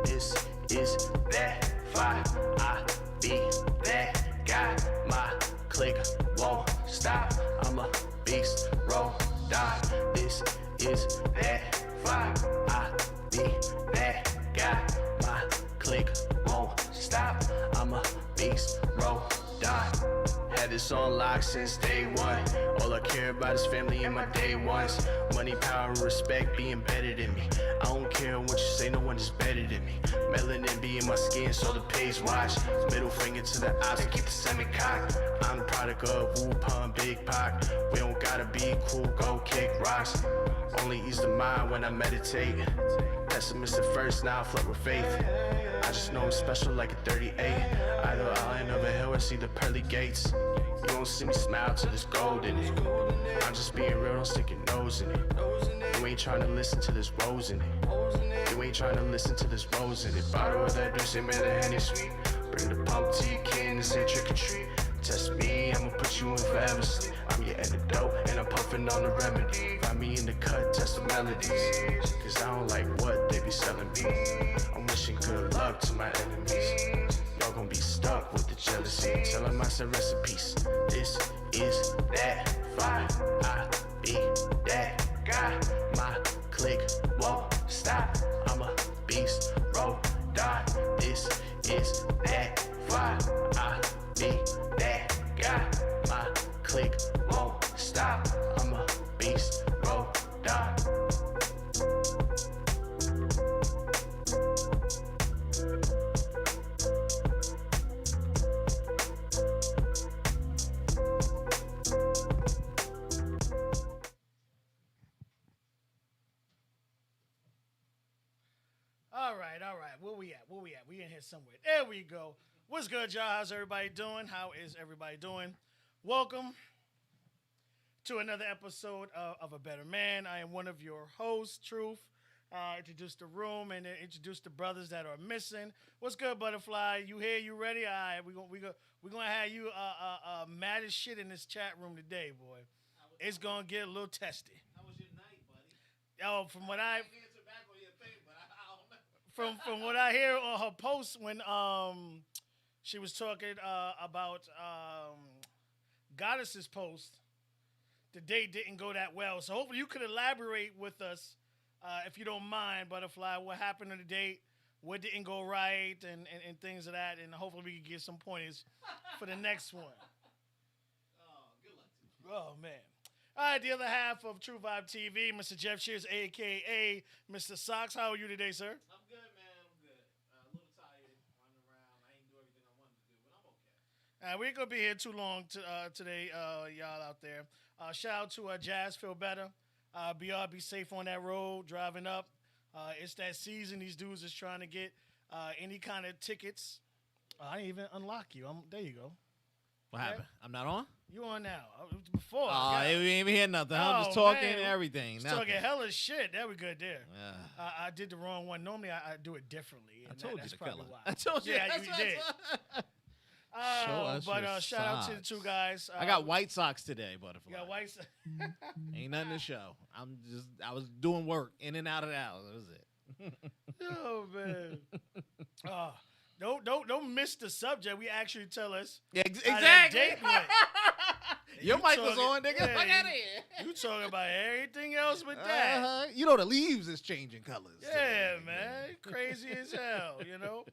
This is that fire. I be that guy. My click won't stop. I'm a beast, roll, die. This is that fire. I be that guy. My click won't stop. I'm a beast, roll, die. Had this on lock since day one. All I care about is family and my day ones. Money, power, and respect be embedded in me. I don't care what you say, no one is better than me. Melanin be in my skin, so the pays watch. Middle finger to the eyes and keep the semi-cocked. I'm the product of Wu-Pun, Big Pac. We don't gotta be cool, go kick rocks. Only ease the mind when I meditate. Pessimist at first, now I flirt with faith. I just know I'm special like a 38. Either island of a hill or see the pearly gates. You won't see me smile till there's gold in it. I'm just being real, don't stick your nose in it. You ain't trying to listen to this rose in it. You ain't trying to listen to this rose in it. Bottle of that juice, man, the Henny sweet. Bring the pump to your kin and say trick or treat. Test me, I'ma put you in forever sleep. I'm your antidote, and I'm puffing on the remedy. Find me in the cut, test the melodies. Cause I don't like what they be selling me. I'm wishing good luck to my enemies. Y'all gon' be stuck with the jealousy. Tell them I said rest in peace. This is that fire. I be that guy. My click won't stop. I'm a beast, roll, die. This is that fire. I be that guy. My click won't stop. I'm a beast, roll, die. All right. Where we at? We in here somewhere. There we go. What's good, y'all? How's everybody doing? How is everybody doing? Welcome to another episode of A Better Man. I am one of your hosts, Truth. Introduce the room and then introduce the brothers that are missing. What's good, Butterfly? You here? You ready? All right, we're gonna have you mad as shit in this chat room today, boy. It's gonna get a little testy. How was your night, buddy? Oh, from what I can't answer back on your thing, but I don't know. from what I hear on her post when she was talking about Goddess's post, the date didn't go that well. So hopefully you could elaborate with us, if you don't mind, Butterfly, what happened on the date, what didn't go right, and things of that, and hopefully we can get some pointers for the next one. Oh, good luck to you. Oh, man. All right, the other half of True Vibe TV, Mr. Jeff Shears, a.k.a. Mr. Socks. How are you today, sir? I'm good, man. I'm good. A little tired, running around. I ain't do everything I wanted to do, but I'm okay. We ain't going to be here too long today, y'all out there. Shout out to Jazz Feel Better. BR, be safe on that road, driving up. It's that season. These dudes is trying to get any kind of tickets. I didn't even unlock you. There you go. What happened? I'm not on? You on now. Before. Oh, we ain't even hear nothing. I'm just talking and everything. Just talking hella shit. That was good there. Yeah. I did the wrong one. Normally, I do it differently. I told you that's to probably kill her. why. I told you. Yeah, that's you did. Show us But your shout out to the socks. two guys. I got White Sox today, Butterfly. You got white socks. Ain't nothing to show. I was doing work in and out of the house. That was it. Oh, man. Don't miss the subject. We actually tell us. Yeah, how that exactly. date went. Your You mic was talking- on, nigga. yeah, Fuck out of here. You talking about everything else but that. You know the leaves is changing colors. Yeah, today, man. Crazy as hell, you know?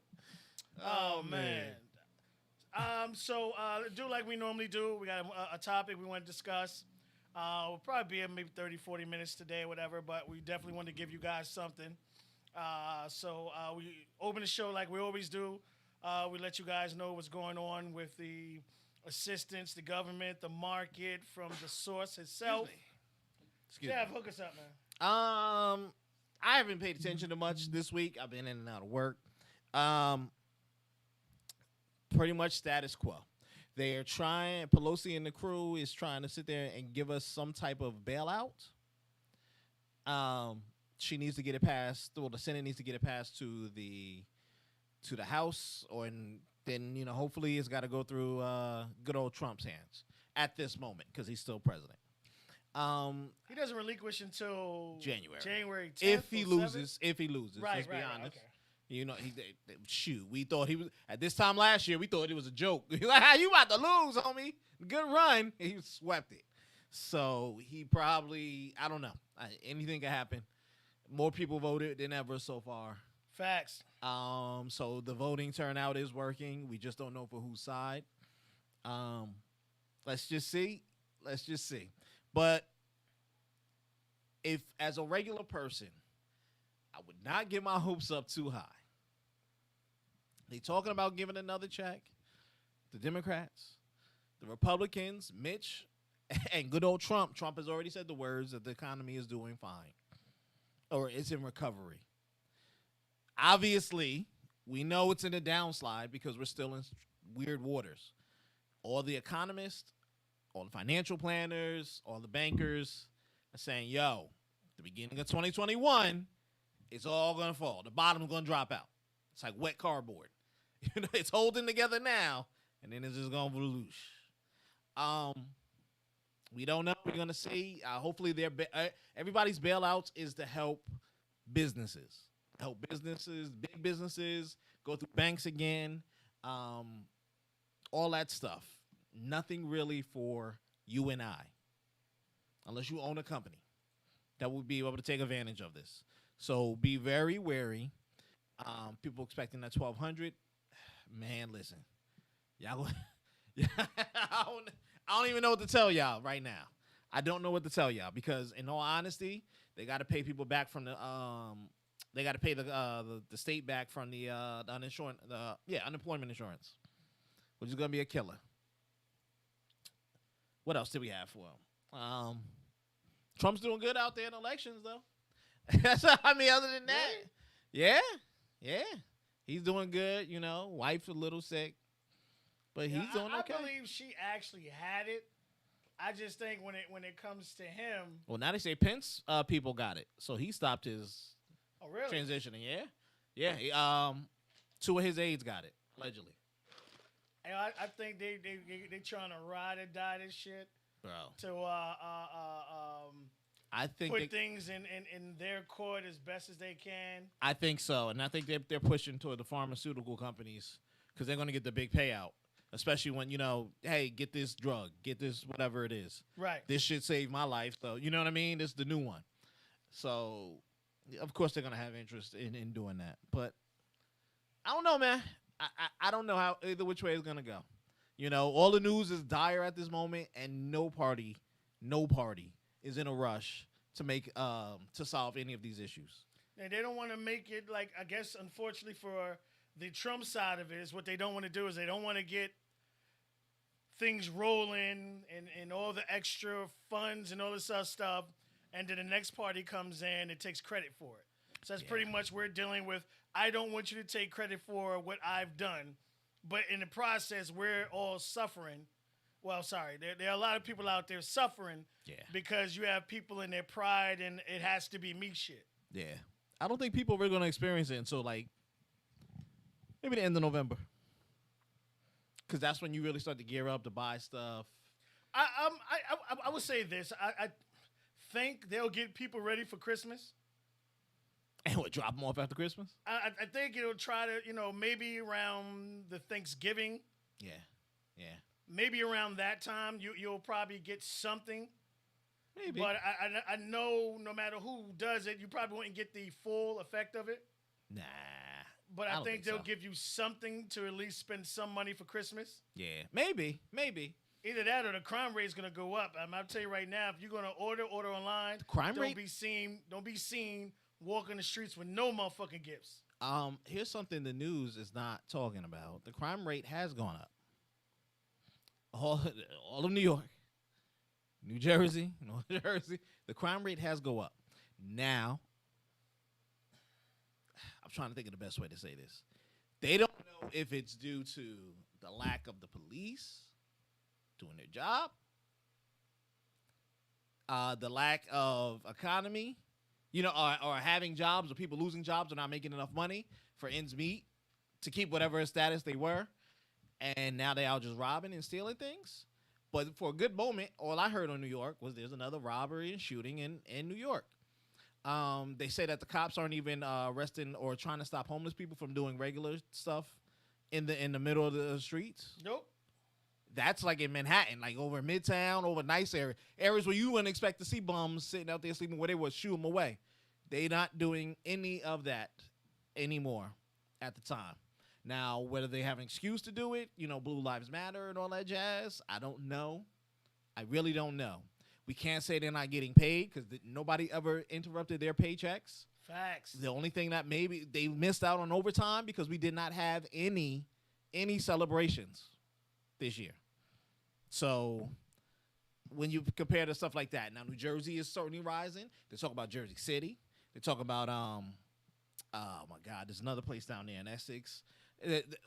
Oh, man. So do like we normally do. We got a topic we want to discuss. We'll probably be in maybe 30, 40 minutes today or whatever, but we definitely want to give you guys something. So we open the show like we always do. We let you guys know what's going on with the assistance, the government, the market, from the source itself. Excuse Jeff, me. hook us up, man. I haven't paid attention to much this week. I've been in and out of work. Pretty much status quo. They are trying, Pelosi and the crew is trying to sit there and give us some type of bailout. She needs to get it passed, or the Senate needs to get it passed to the House, then hopefully it's got to go through good old Trump's hands at this moment because he's still president. He doesn't relinquish until January. January 10th. If he or 7th? loses, Right, let's be honest. Okay. You know, shoot, we thought he was at this time last year. We thought it was a joke. Like, how you about to lose, homie? Good run. He swept it. So he probably, I don't know. Anything can happen. More people voted than ever so far. Facts. So the voting turnout is working. We just don't know for whose side. Let's just see. But if, as a regular person, I would not get my hopes up too high. They talking about giving another check. The Democrats, the Republicans, Mitch, and good old Trump. Trump has already said the words that the economy is doing fine, or it's in recovery. Obviously, we know it's in a downslide because we're still in weird waters. All the economists, all the financial planners, all the bankers are saying, yo, the beginning of 2021, it's all going to fall. The bottom's going to drop out. It's like wet cardboard. You know, it's holding together now, and then it's just going to whoosh. We don't know. We're going to see. Hopefully, everybody's bailouts is to help businesses. Big businesses, go through banks again, all that stuff. Nothing really for you and I, unless you own a company that would be able to take advantage of this. So be very wary. People expecting that 1,200. Man, listen, y'all. I don't even know what to tell y'all right now. I don't know what to tell y'all because, in all honesty, they got to pay people back from the They got to pay the state back from the unemployment insurance, which is gonna be a killer. What else did we have for him? Trump's doing good out there in elections, though. I mean, other than that, yeah, he's doing good. You know, wife's a little sick, but he's doing okay. I believe she actually had it. I just think when it comes to him, well, now they say Pence people got it, so he stopped his transitioning. Yeah. Two of his aides got it allegedly. And I think they trying to ride or die this shit, bro. To I think put things in their court as best as they can. I think so, and I think they're pushing toward the pharmaceutical companies because they're going to get the big payout, especially when, you know, hey, get this drug, get this whatever it is. Right. This shit saved my life, so you know what I mean. This is the new one, so of course they're going to have interest in doing that. But I don't know, man. I don't know how either which way it's going to go. You know, all the news is dire at this moment, and no party is in a rush to make to solve any of these issues. And they don't want to make it like, I guess, unfortunately for the Trump side of it, is what they don't want to do is they don't want to get things rolling and all the extra funds and all this other stuff, and then the next party comes in and takes credit for it. So that's pretty much we're dealing with. I don't want you to take credit for what I've done, but in the process, we're all suffering. Well, sorry, there are a lot of people out there suffering because you have people in their pride and it has to be me shit. Yeah. I don't think people are really going to experience it until like maybe the end of November. Because that's when you really start to gear up to buy stuff. I would say this. I think they'll get people ready for Christmas. And what, drop them off after Christmas? I think it'll try to, you know, maybe around the Thanksgiving. Yeah. Maybe around that time, you'll probably get something. Maybe. But I know no matter who does it, you probably wouldn't get the full effect of it. Nah. But I think they'll give you something to at least spend some money for Christmas. Yeah, maybe. Either that or the crime rate is going to go up. I'll tell you right now, if you're going to order online, don't be seen walking the streets with no motherfucking gifts. Here's something the news is not talking about. The crime rate has gone up. All of New York, New Jersey, North Jersey, the crime rate has go up. Now, I'm trying to think of the best way to say this. They don't know if it's due to the lack of the police doing their job, the lack of economy, you know, or having jobs, or people losing jobs or not making enough money for ends meet to keep whatever status they were. And now they are just robbing and stealing things. But for a good moment, all I heard on New York was there's another robbery and shooting in New York. They say that the cops aren't even arresting or trying to stop homeless people from doing regular stuff in the middle of the streets. Nope. That's like in Manhattan, like over Midtown, over nice areas where you wouldn't expect to see bums sitting out there sleeping, where they would shoo them away. They not doing any of that anymore at the time. Now, whether they have an excuse to do it, Blue Lives Matter and all that jazz, I don't know. I really don't know. We can't say they're not getting paid because nobody ever interrupted their paychecks. Facts. The only thing that maybe they missed out on overtime because we did not have any celebrations this year. So when you compare to stuff like that, now New Jersey is certainly rising. They talk about Jersey City. They talk about oh my God, there's another place down there in Essex.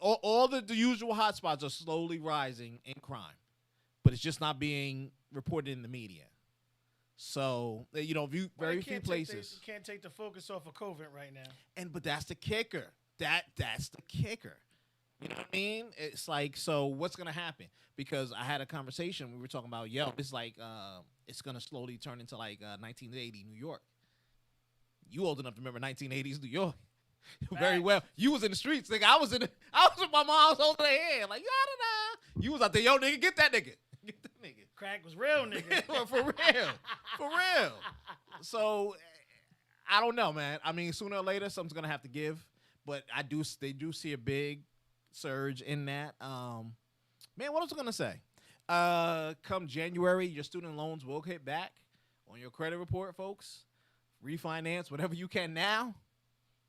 All the usual hotspots are slowly rising in crime, but it's just not being reported in the media. So very few places. You can't take the focus off of COVID right now. But that's the kicker. That's the kicker. You know what I mean? It's like, so what's gonna happen? Because I had a conversation. We were talking about, it's like it's gonna slowly turn into like 1980 New York. You old enough to remember 1980s New York? Very well. You was in the streets, nigga. I was with my mom's holding her hand, like yada. You was out there, nigga, get that nigga, get that nigga. Crack was real, nigga. For real. So I don't know, man. I mean, sooner or later, something's gonna have to give. But they do see a big surge in that. Man, what was I gonna say? Come January, your student loans will hit back on your credit report, folks. Refinance whatever you can now.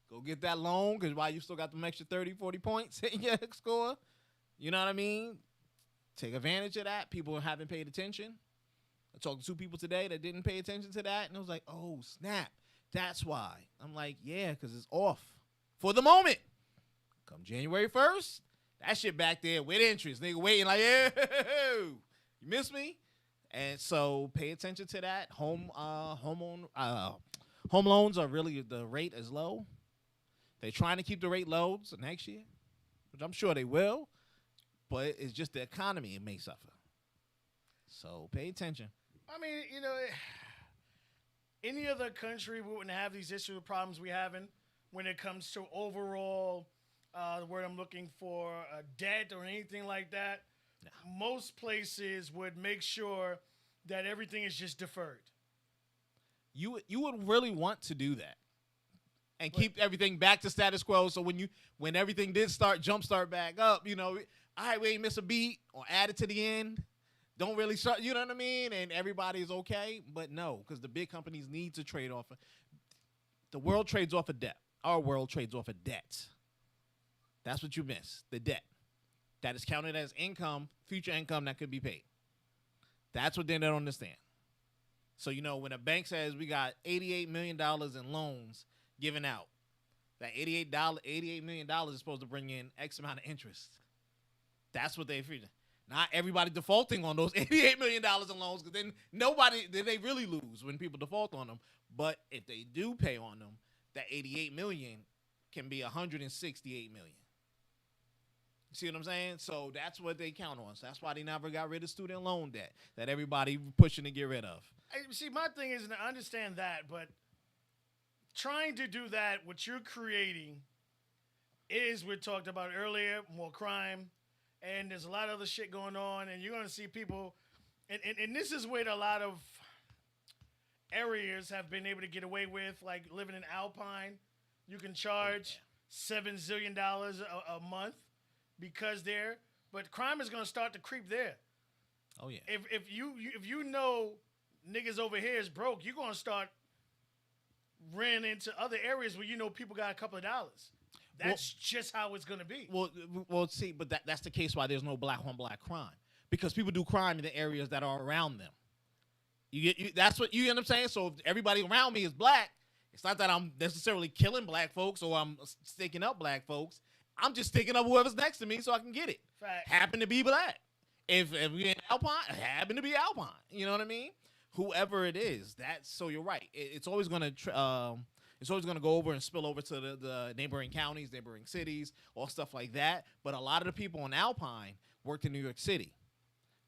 Go get that loan, because while you still got them extra 30, 40 points in your score, you know what I mean? Take advantage of that. People haven't paid attention. I talked to two people today that didn't pay attention to that, and it was like, oh, snap. That's why. I'm like, yeah, because it's off for the moment. Come January 1st, that shit back there with interest. Nigga waiting like, yeah, you miss me? And so pay attention to that. Home loans are really, the rate is low. They're trying to keep the rate low so next year, which I'm sure they will. But it's just the economy it may suffer. So pay attention. I mean, any other country wouldn't have these issues and problems we having when it comes to overall, the word I'm looking for, debt or anything like that. No. Most places would make sure that everything is just deferred. You would really want to do that and keep everything back to status quo. So when everything did jumpstart back up, all right, we ain't miss a beat or add it to the end. Don't really start, you know what I mean? And everybody's okay. But no, because the big companies need to trade off. The world trades off of debt. Our world trades off of debt. That's what you miss, the debt. That is counted as income, future income that could be paid. That's what they don't understand. So, when a bank says we got $88 million in loans given out, that $88 million is supposed to bring in X amount of interest. That's what they figure. Not everybody defaulting on those $88 million in loans, because then they really lose when people default on them. But if they do pay on them, that $88 million can be $168 million. See what I'm saying? So that's what they count on. So that's why they never got rid of student loan debt that everybody pushing to get rid of. See, my thing is to understand that, but trying to do that, what you're creating is, we talked about earlier, more crime, and there's a lot of other shit going on, and you're going to see people, and this is where a lot of areas have been able to get away with, like living in Alpine. You can charge $7 zillion a month because but crime is going to start to creep there. Oh yeah. If you know niggas over here is broke, you're going to start running into other areas where people got a couple of dollars. That's just how it's going to be. Well, see, but that's the case why there's no black on black crime, because people do crime in the areas that are around them. That's what you end up saying. So if everybody around me is black, it's not that I'm necessarily killing black folks or I'm sticking up black folks. I'm just sticking up whoever's next to me so I can get it. Fact. Happen to be black. If we in Alpine, happen to be Alpine. You know what I mean? Whoever it is, so you're right. It's always gonna go over and spill over to the neighboring counties, neighboring cities, all stuff like that. But a lot of the people in Alpine worked in New York City.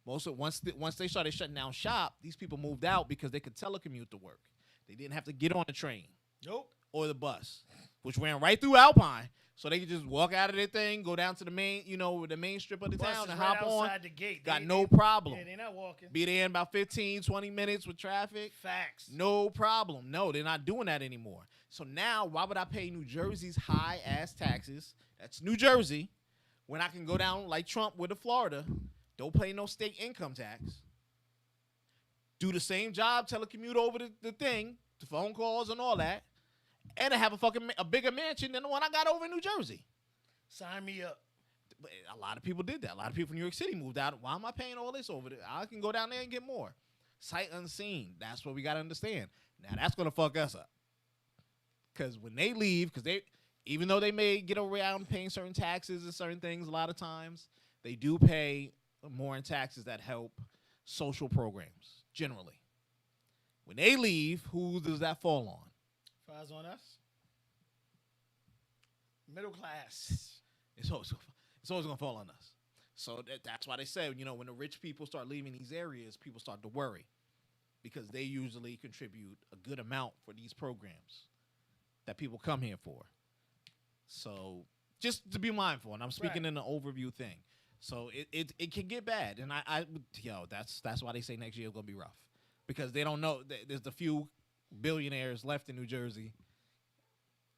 Once they started shutting down shop, these people moved out because they could telecommute to work. They didn't have to get on the train Nope. or the bus, which ran right through Alpine. So they could just walk out of their thing, go down to the main, the main strip of the Bus town is and right hop on. outside the gate. Got They- no they- problem. Yeah, they're not walking. Be there in about 15, 20 minutes with traffic. Facts. No problem. No, they're not doing that anymore. So now, why would I pay New Jersey's high-ass taxes? That's New Jersey. When I can go down like Trump with the Florida, don't pay no state income tax. Do the same job, telecommute over the thing, the phone calls and all that, and I have a bigger mansion than the one I got over in New Jersey. Sign me up. But a lot of people did that. A lot of people from New York City moved out. Why am I paying all this over there? I can go down there and get more. Sight unseen. That's what we got to understand. Now, that's going to fuck us up. Because when they leave, even though they may get around paying certain taxes and certain things a lot of times, they do pay more in taxes that help social programs, generally. When they leave, who does that fall on? Fries on us. Middle class. It's always going to fall on us. So that's why they say, when the rich people start leaving these areas, people start to worry because they usually contribute a good amount for these programs that people come here for. So just to be mindful, and I'm speaking in an overview thing. So it can get bad, and that's why they say next year is going to be rough because they don't know. There's a few billionaires left in New Jersey.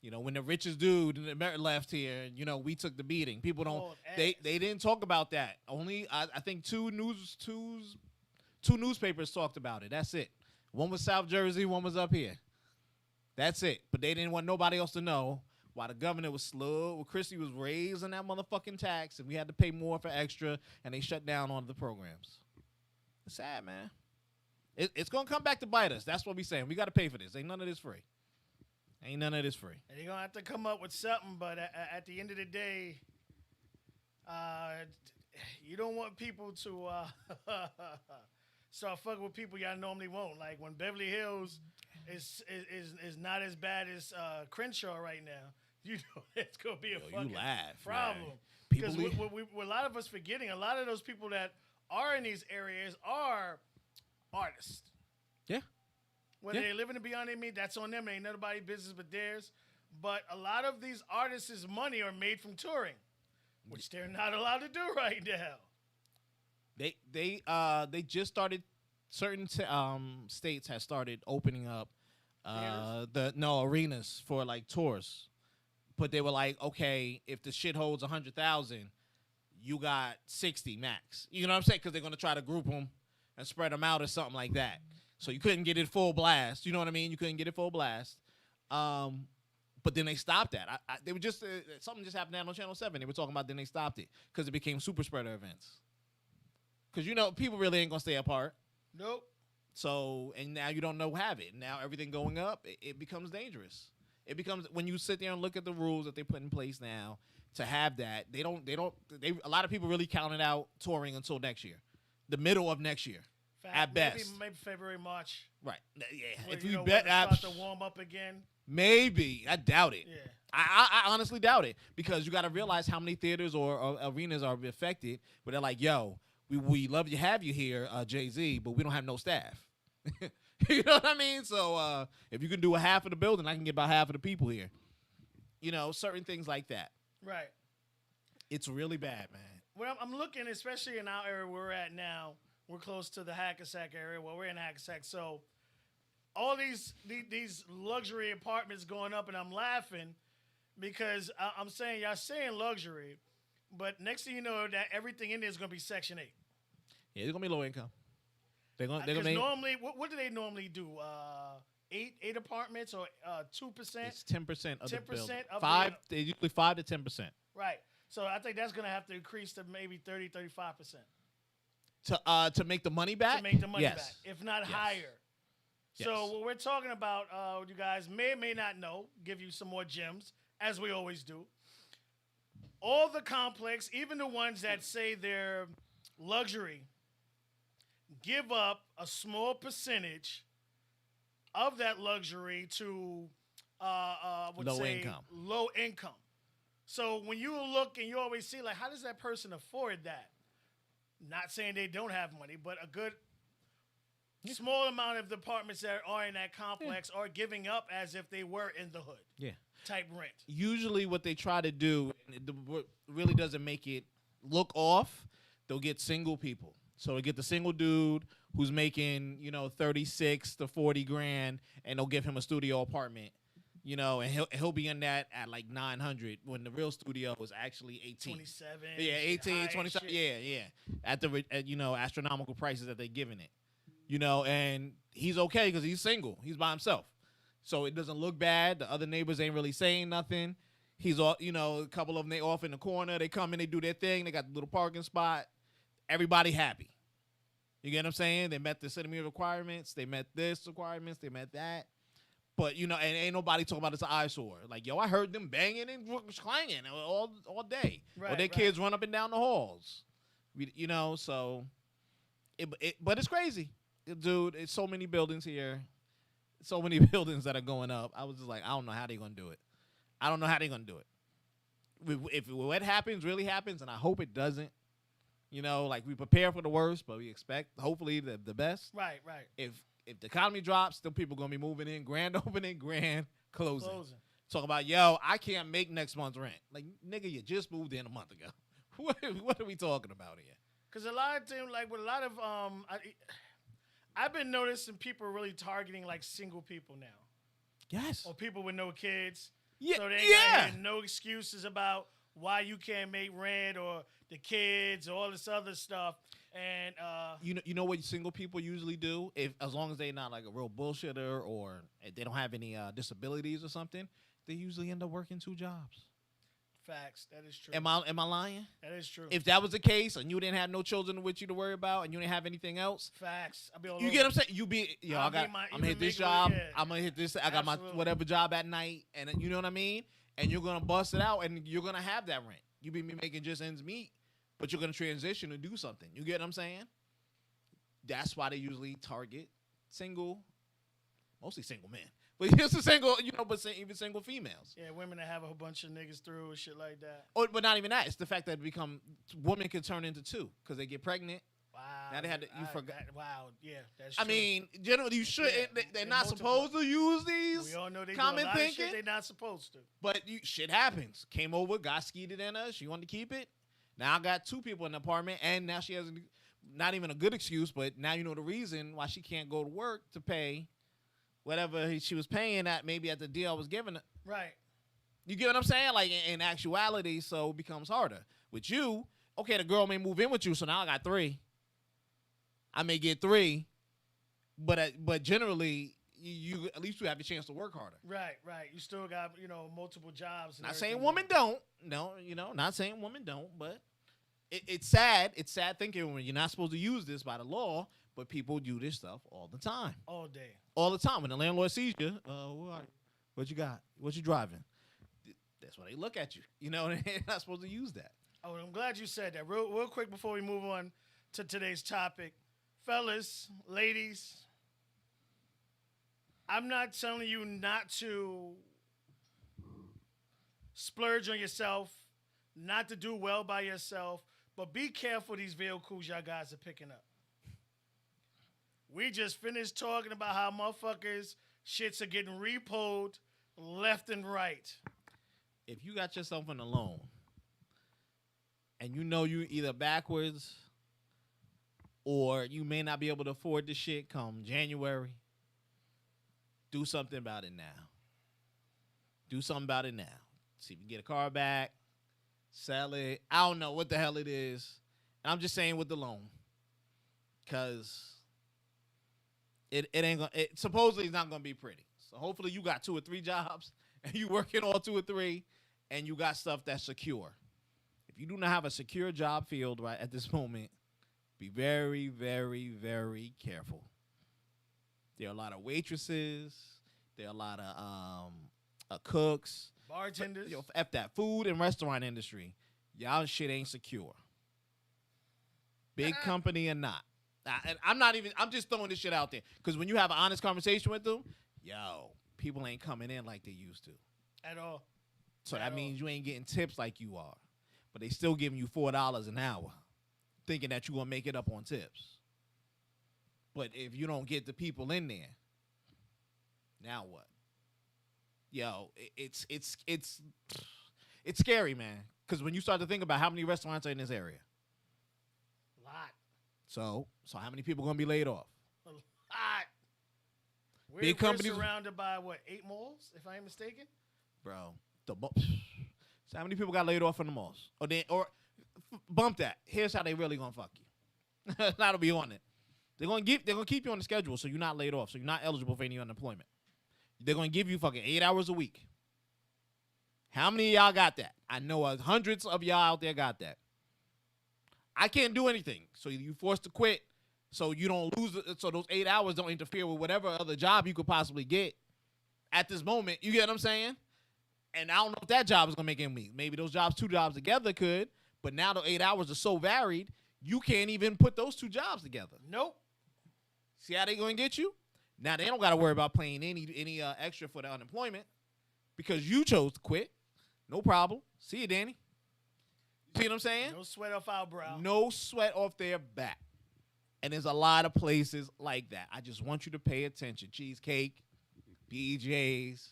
When the richest dude left here, we took the beating. People don't. They didn't talk about that. Only I think two newspapers talked about it. That's it. One was South Jersey, one was up here. That's it. But they didn't want nobody else to know why the governor was slow. Well, Christie was raising that motherfucking tax, and we had to pay more for extra, and they shut down all of the programs. It's sad, man. It's gonna come back to bite us. That's what we saying. We got to pay for this. Ain't none of this free. Ain't none of this free. And you're going to have to come up with something, but at the end of the day, you don't want people to start fucking with people y'all normally won't. Like when Beverly Hills is not as bad as Crenshaw right now, it's going to be a fucking problem. Because a lot of us forgetting, a lot of those people that are in these areas are artists. Yeah. Whether they live in the beyond, that's on them. Ain't nobody's business but theirs. But a lot of these artists' money are made from touring, which they're not allowed to do right now. They just started. Certain states have started opening up arenas for like tours, but they were like, okay, if the shit holds 100,000, you got 60 max. You know what I'm saying? Because they're gonna try to group them and spread them out or something like that. So you couldn't get it full blast. You know what I mean? You couldn't get it full blast. But then they stopped that. They were just something just happened down on Channel 7. They were talking about then they stopped it because it became super spreader events. Because people really ain't gonna stay apart. Nope. So and now you don't have it. Now everything going up, it becomes dangerous. It becomes when you sit there and look at the rules that they put in place now to have that. A lot of people really counted out touring until next year, the middle of next year. At best, maybe February, March. Right. Yeah. Where, if we bet, start to warm up again. Maybe. I doubt it. Yeah. I honestly doubt it because you got to realize how many theaters or arenas are affected. But they're like, yo, we love to have you here, Jay-Z, but we don't have no staff. You know what I mean? So if you can do a half of the building, I can get about half of the people here. Certain things like that. Right. It's really bad, man. Well, I'm looking, especially in our area we're at now. We're close to the Hackensack area. Well, we're in Hackensack. So all these luxury apartments going up, and I'm laughing because I'm saying, y'all saying luxury, but next thing you know, that everything in there is going to be Section 8. Yeah, it's going to be low income. They're gonna normally, what do they normally do? 8 apartments or 2%? It's 10% of 10% the building. They usually 5 to 10%. Right. So I think that's going to have to increase to maybe 30-35%. To make the money back? To make the money yes. back, if not yes. higher. Yes. So what we're talking about, you guys may or may not know, give you some more gems, as we always do. All the complex, even the ones that say they're luxury, give up a small percentage of that luxury to low income. So when you look and you always see, like, how does that person afford that? Not saying they don't have money, but a good small amount of the apartments that are in that complex are giving up as if they were in the hood Yeah. type rent. Usually what they try to do, and what really doesn't make it look off, they'll get single people. So they get the single dude who's making, 36 to 40 grand, and they'll give him a studio apartment, and he'll be in that at like 900 when the real studio is actually 18. 27. Yeah, 18, high 27. shit. Yeah. At the astronomical prices that they're giving it. And he's okay because he's single. He's by himself. So it doesn't look bad. The other neighbors ain't really saying nothing. He's all, a couple of them, they off in the corner. They come in, they do their thing. They got the little parking spot. Everybody happy. You get what I'm saying? They met the city requirements. They met this requirements. They met that. But, and ain't nobody talking about it's an eyesore. Like, yo, I heard them banging and clanging all day. Right, or their right. kids run up and down the halls. So, but it's crazy. Dude, it's so many buildings here. So many buildings that are going up. I was just like, I don't know how they're going to do it. I don't know how they're going to do it. If what happens really happens, and I hope it doesn't, we prepare for the worst, but we expect, hopefully, the best. Right. If the economy drops, still people going to be moving in, grand opening, grand closing. Talk about, yo, I can't make next month's rent. Like, nigga, you just moved in a month ago. What are we talking about here? Because a lot of things, like with a lot of, I've been noticing people really targeting like single people now. Yes. Or people with no kids. Yeah. So they ain't got no excuses about why you can't make rent or the kids or all this other stuff. And you know what single people usually do, as long as they're not like a real bullshitter or they don't have any disabilities or something, they usually end up working 2 jobs. facts. That is true. Am I lying? That is true. If that was the case and you didn't have no children with you to worry about and you didn't have anything else, facts. I'll be all you over get what I'm it. saying? I'm gonna hit this job. I'm gonna hit this. I got my Absolutely. whatever job at night, and you know what I mean. And you're gonna bust it out, and you're gonna have that rent. You be making just ends meet, but you're gonna transition and do something. You get what I'm saying? That's why they usually target mostly single men, but just a single, even single females. Yeah, women that have a whole bunch of niggas through and shit like that. Or, but not even that. It's the fact that women can turn into 2 because they get pregnant. Wow. Now they had to. You forgot. Wow. Yeah, that's I true. mean, generally, you shouldn't. Yeah, They're they not multiply. supposed to use these. We all know they common do a lot thinking. of shit they're not supposed to. But shit happens. Came over, got skeeted in her. She wanted to keep it. Now I got 2 people in the apartment, and now she has not even a good excuse, but now you know the reason why she can't go to work to pay whatever she was paying at maybe at the deal I was giving her. Right. You get what I'm saying? Like in actuality, so it becomes harder. With you, okay, the girl may move in with you, so now I got 3. I may get 3, but generally, you at least you have a chance to work harder. Right. You still got, multiple jobs. And Not saying everything. women don't. No, not saying women don't, but it's sad. It's sad thinking when you're not supposed to use this by the law, but people do this stuff all the time. All day. All the time. When the landlord sees you, what you got? What you driving? That's why they look at you. They're not supposed to use that. Oh, I'm glad you said that. Real quick before we move on to today's topic. Fellas, ladies, I'm not telling you not to splurge on yourself, not to do well by yourself, but be careful these vehicles y'all guys are picking up. We just finished talking about how motherfuckers shits are getting repoed left and right. If you got yourself on a loan and you either backwards or you may not be able to afford the shit come January, do something about it now. Do something about it now. See if you can get a car back, sell it. I don't know what the hell it is. And I'm just saying with the loan. Because it ain't gonna, supposedly it's not gonna be pretty. So hopefully you got 2 or 3 jobs and you working all 2 or 3 and you got stuff that's secure. If you do not have a secure job field right at this moment, be very, very, very careful. There are a lot of waitresses. There are a lot of cooks. Bartenders. F that food and restaurant industry. Y'all shit ain't secure. Big company or not. I'm just throwing this shit out there. Because when you have an honest conversation with them, people ain't coming in like they used to. At all. So that means you ain't getting tips like you are. But they still giving you $4 an hour, thinking that you're going to make it up on tips. But if you don't get the people in there, now what? Yo, it's scary, man. Because when you start to think about how many restaurants are in this area, Lot. so how many people gonna be laid off? A lot. Big companies- We're surrounded by, what, 8 malls, if I ain't mistaken? Bro, so how many people got laid off from the malls? Or bump that. Here's how they really gonna fuck you. That'll be on it. They're gonna keep you on the schedule so you're not laid off, so you're not eligible for any unemployment. They're gonna give you fucking 8 hours a week. How many of y'all got that? I know hundreds of y'all out there got that. I can't do anything, so you forced to quit, so you don't lose. So those 8 hours don't interfere with whatever other job you could possibly get at this moment. You get what I'm saying? And I don't know if that job is gonna make ends meet. Maybe those jobs, 2 jobs together could, but now the 8 hours are so varied, you can't even put those 2 jobs together. Nope. See how they gonna get you? Now they don't gotta worry about paying any extra for the unemployment because you chose to quit. No problem. See you, Danny. See what I'm saying? No sweat off our brow. No sweat off their back. And there's a lot of places like that. I just want you to pay attention. Cheesecake, BJ's.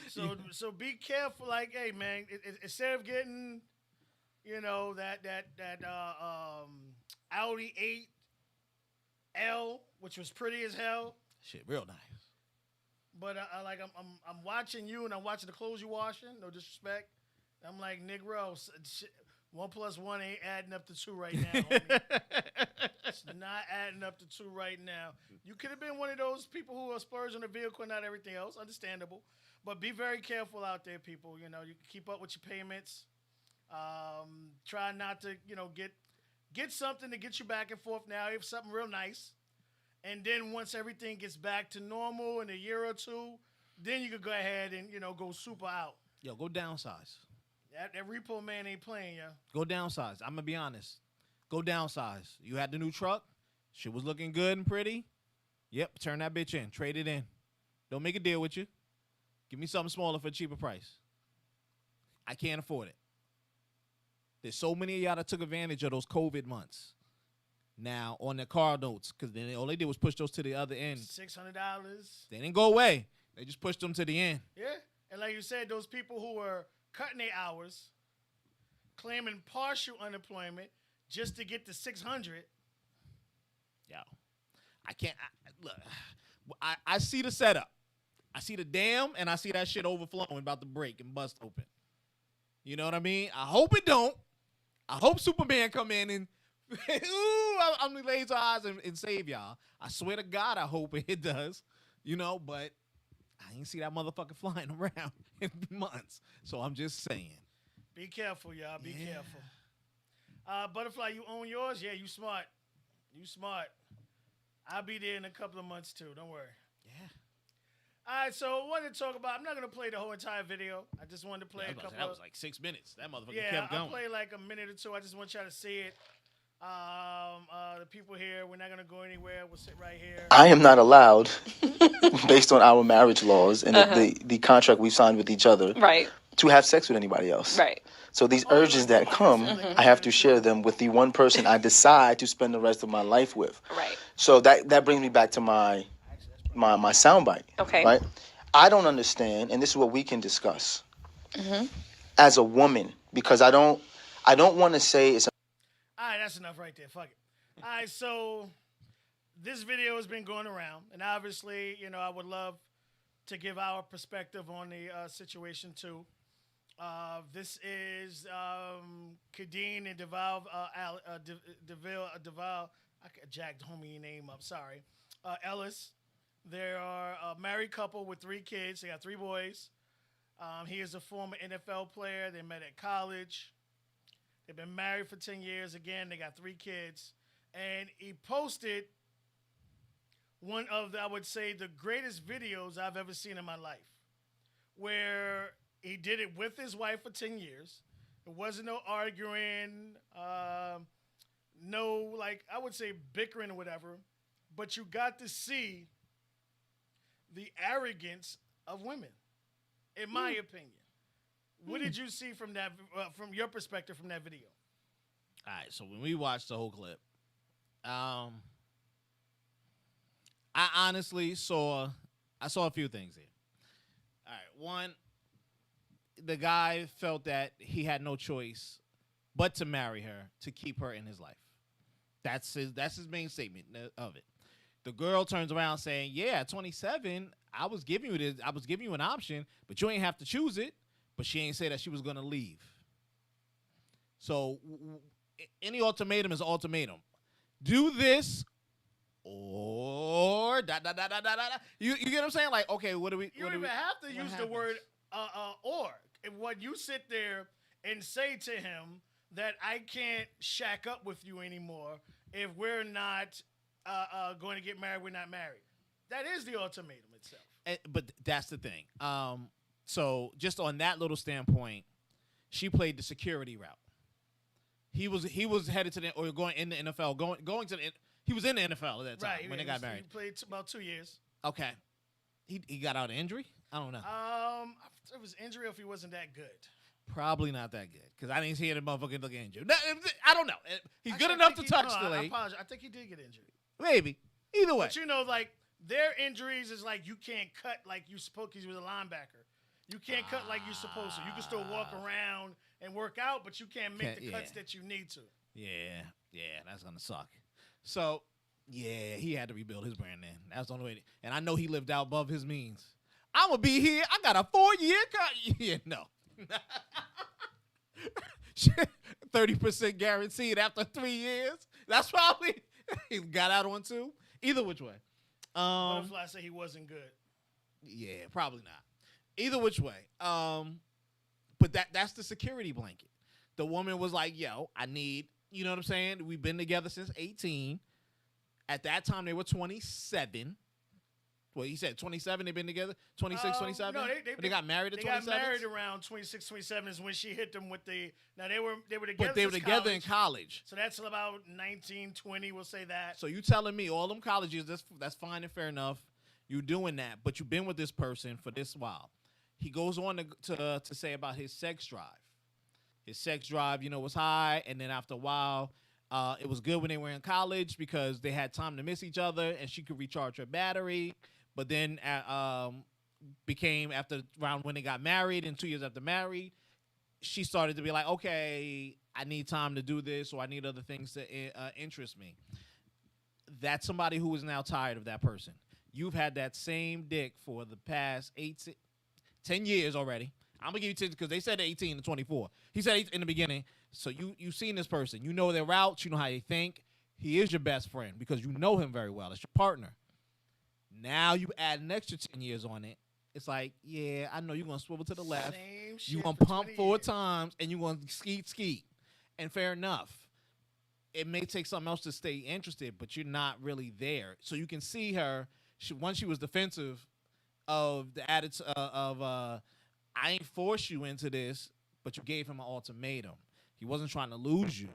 So be careful. Like, hey, man, instead of getting, that Audi 8L, which was pretty as hell. Shit, real nice. But I'm watching you and I'm watching the clothes you washing. No disrespect. I'm like, Negro, 1 + 1 ain't adding up to 2 right now. Homie. It's not adding up to 2 right now. You could have been one of those people who are splurging on the vehicle and not everything else. Understandable. But be very careful out there, people. You can keep up with your payments. Try not to, get something to get you back and forth now. If something real nice. And then once everything gets back to normal in a year or 2, then you could go ahead and, go super out. Yo, go downsize. That repo man ain't playing, yo. Go downsize. I'm going to be honest. Go downsize. You had the new truck. Shit was looking good and pretty. Yep, turn that bitch in. Trade it in. Don't make a deal with you. Give me something smaller for a cheaper price. I can't afford it. There's so many of y'all that took advantage of those COVID months. Now on their car notes, because then all they did was push those to the other end. $600. They didn't go away. They just pushed them to the end. Yeah, and like you said, those people who were cutting their hours, claiming partial unemployment just to get the 600. Yo, I can't. Look, I see the setup. I see the dam, and I see that shit overflowing, about to break and bust open. You know what I mean? I hope it don't. I hope Superman come in and I'm gonna laser eyes and save y'all. I swear to God, I hope it does. But I ain't see that motherfucker flying around in months. So I'm just saying. Be careful, y'all. Be careful. Butterfly, you own yours? Yeah, you smart. You smart. I'll be there in a couple of months too. Don't worry. Yeah. All right, so I wanted to talk about. I'm not gonna play the whole entire video. I just wanted to play a couple. That was like 6 minutes. That motherfucker Yeah, kept going. I'll play like a minute or 2. I just want y'all to see it. The people here, we're not gonna go anywhere. We'll sit right here. I am not allowed, based on our marriage laws and the contract we've signed with each other, Right. to have sex with anybody else. Right. So these urges that come, I have to share them with the one person I decide to spend the rest of my life with. Right. So that brings me back to my soundbite. Okay. Right. I don't understand, and this is what we can discuss as a woman, because I don't want to say it's. All right, that's enough right there. Fuck it. All right, so this video has been going around, and obviously, I would love to give our perspective on the situation too. This is Kadeen and Deval. I jacked the homie name up. Sorry, Ellis. They are a married couple with 3 kids. They got 3 boys. He is a former NFL player. They met at college. They've been married for 10 years. Again, they got 3 kids. And he posted one of, I would say, the greatest videos I've ever seen in my life, where he did it with his wife for 10 years. It wasn't no arguing, no, I would say bickering or whatever. But you got to see the arrogance of women, in my opinion. What did you see from that, from your perspective, from that video? All right, so when we watched the whole clip, I honestly saw a few things here. All right, one, the guy felt that he had no choice but to marry her to keep her in his life. That's his main statement of it. The girl turns around saying, "Yeah, at 27, I was giving you this. I was giving you an option, but you ain't have to choose it." But she ain't say that she was gonna leave. So any ultimatum is an ultimatum. Do this or da da da da da da. You get what I'm saying? Like, okay, what do we? You what don't do even we, have to what use the happens? word or. And when you sit there and say to him that I can't shack up with you anymore if we're not going to get married, we're not married. That is the ultimatum itself. But that's the thing. So just on that little standpoint, she played the security route. He was headed to the or going in the NFL, going to the. He was in the NFL at that time Right. when they got married. He played about 2 years. Okay, he got out of injury. I don't know. It was injury if he wasn't that good. Probably not that good because I didn't see the motherfucker look injured. I don't know. He's Actually, good I enough think to he- touch no, the I league. apologize. I think he did get injured. Maybe. Either way. But you know, like their injuries is like you can't cut like you supposed. He was a linebacker. You can't cut like you're supposed to. You can still walk around and work out, but you can't make the cuts that you need to. Yeah, that's gonna suck. So, yeah, he had to rebuild his brand then. That's the only way. And I know he lived out above his means. I'm gonna be here. I got a 4-year cut. Yeah, no. 30% guaranteed after 3 years. That's probably he got out on 2. Either which way. Butterfly said he wasn't good. Yeah, probably not. Either which way. But that's the security blanket. The woman was like, yo, I need, you know what I'm saying? We've been together since 18. At that time, they were 27. Well, he said 27, they've been together? 26, 27? No, But they got married at They 27? got married around 26, 27 is when she hit them with the. Now they were together. But they were since together in college. college. So that's about 19, 20, we'll say that. So you telling me all them colleges, that's fine and fair enough. You doing that, but you've been with this person for this while. He goes on to say about his sex drive. His sex drive, was high, and then after a while, it was good when they were in college because they had time to miss each other, and she could recharge her battery. But then became after around when they got married, and 2 years after married, she started to be like, okay, I need time to do this, or I need other things to interest me. That's somebody who is now tired of that person. You've had that same dick for the past 10 years already. I'm gonna give you 10 because they said 18 to 24. He said in the beginning. So you've seen this person. You know their routes. You know how they think. He is your best friend because you know him very well. It's your partner. Now you add an extra 10 years on it. It's like, yeah, I know you're gonna swivel to the left. Same shit You're gonna for pump 20 4 years. times and you're gonna skeet. And fair enough. It may take something else to stay interested, but you're not really there. So you can see her. Once she was defensive of the attitude of I ain't force you into this, but you gave him an ultimatum. He wasn't trying to lose you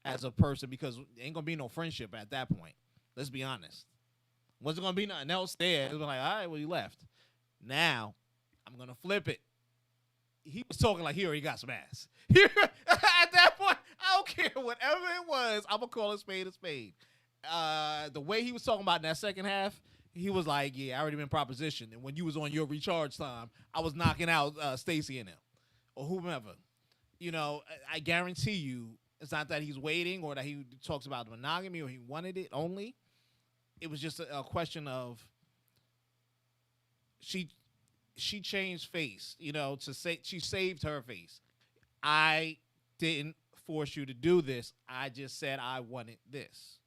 as a person because there ain't gonna be no friendship at that point. Let's be honest. Wasn't gonna be nothing else there. It was like, all right, well, you left. Now, I'm gonna flip it. He was talking like he already got some ass. At that point, I don't care whatever it was. I'm gonna call it spade a spade. The way he was talking about in that second half, he was like, yeah, I already been propositioned. And when you was on your recharge time, I was knocking out Stacey and him or whomever. I guarantee you it's not that he's waiting or that he talks about monogamy or he wanted it only. It was just a question of she changed face, to say she saved her face. I didn't force you to do this. I just said I wanted this.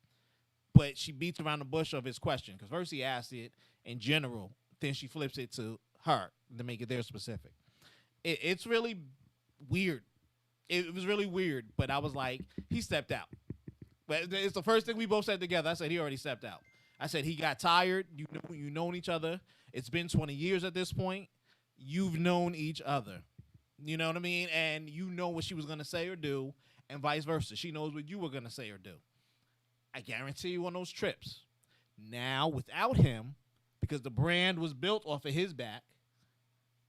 But she beats around the bush of his question because first he asked it in general, then she flips it to her to make it there specific. It's really weird. It was really weird, but I was like, he stepped out. But it's the first thing we both said together. I said he already stepped out. I said he got tired. You've known each other. It's been 20 years at this point. You've known each other. You know what I mean? And you know what she was going to say or do, and vice versa. She knows what you were going to say or do. I guarantee you on those trips. Now, without him, because the brand was built off of his back,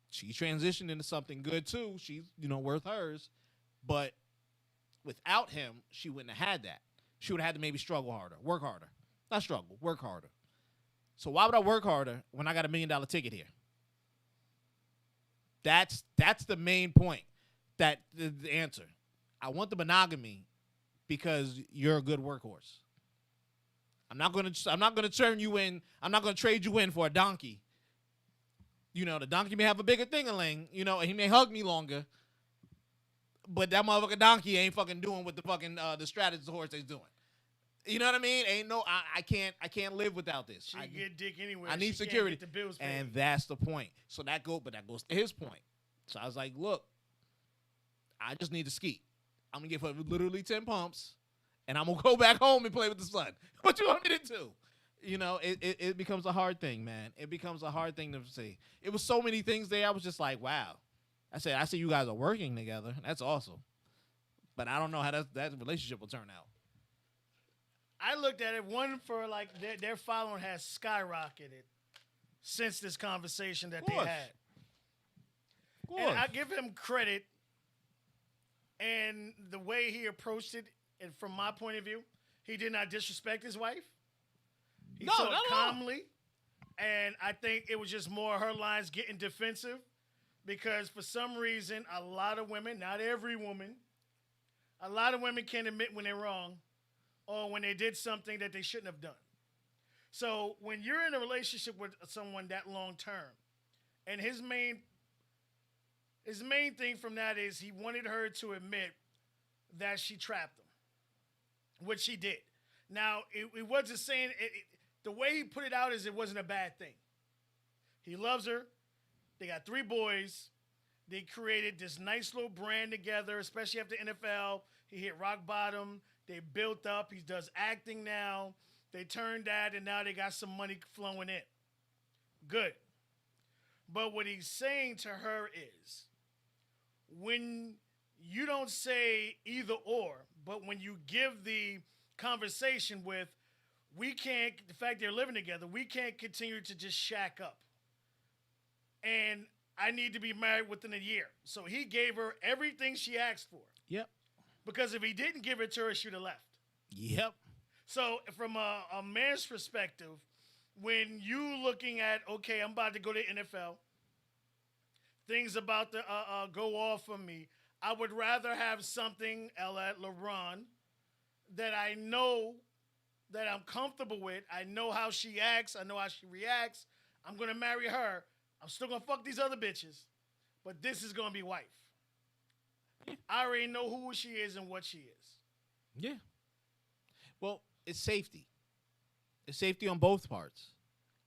she transitioned into something good too. She's, worth hers. But without him, she wouldn't have had that. she would have had to maybe struggle harder, work harder. Not struggle, work harder. So why would I work harder when I got $1 million ticket here? That's the main point. That the answer. I want the monogamy because you're a good workhorse. I'm not gonna turn you in. I'm not gonna trade you in for a donkey. You know, the donkey may have a bigger thing-a-ling, you know, and he may hug me longer. But that motherfucking donkey ain't fucking doing what the fucking the strategist horse is doing. You know what I mean? Ain't no, I can't live without this. She get dick anyway. I need She can't security, get the bills paid. and that's the point. So that goes to his point. So I was like, look, I just need to ski. I'm gonna give her literally 10 pumps, and I'm gonna go back home and play with the son. What you want me to do? You know, it becomes a hard thing, man. It becomes a hard thing to see. It was so many things there. I was just like, wow. I see you guys are working together. That's awesome. But I don't know how that relationship will turn out. I looked at it. One for like their following has skyrocketed since this conversation that they course. had. Of course. And I give him credit, and the way he approached it, and from my point of view, he did not disrespect his wife. He No, talked not at all. calmly, and I think it was just more her lines getting defensive, because for some reason, a lot of women, not every woman, a lot of women can't admit when they're wrong or when they did something that they shouldn't have done. So when you're in a relationship with someone that long term, and his main thing from that is he wanted her to admit that she trapped him, which she did. Now, it wasn't saying, the way he put it out is it wasn't a bad thing. He loves her. They got 3 boys. They created this nice little brand together, especially after NFL. He hit rock bottom. They built up. He does acting now. They turned that, and now they got some money flowing in. Good. But what he's saying to her is, when you don't say either or, but when you give the conversation with, we can't, the fact they're living together, we can't continue to just shack up. And I need to be married within a year. So he gave her everything she asked for. Yep. Because if he didn't give it to her, she would have left. Yep. So from a man's perspective, when you looking at, okay, I'm about to go to NFL, things about to go off for me, I would rather have something, at LeBron, that I know that I'm comfortable with. I know how she acts. I know how she reacts. I'm going to marry her. I'm still going to fuck these other bitches, but this is going to be wife. I already know who she is and what she is. Yeah. Well, it's safety. It's safety on both parts.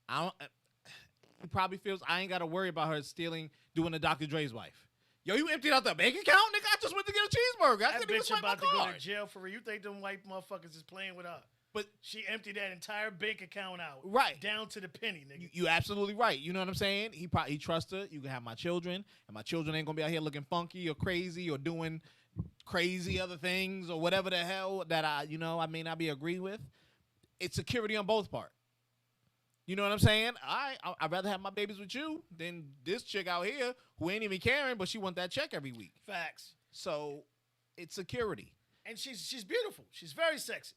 He probably feels I ain't got to worry about her stealing, doing the Dr. Dre's wife. Yo, you emptied out the bank account? Nigga, I just went to get a cheeseburger. I That didn't even bitch swipe my about to go card. to jail for real. You think them white motherfuckers is playing with her? But She emptied that entire bank account out. Right. Down to the penny, nigga. you absolutely right. You know what I'm saying? He trusts her. You can have my children, and my children ain't gonna be out here looking funky or crazy or doing crazy other things or whatever the hell that I may not be agreed with. It's security on both parts. You know what I'm saying? I'd rather have my babies with you than this chick out here who ain't even caring, but she want that check every week. Facts. So it's security. And she's beautiful. She's very sexy.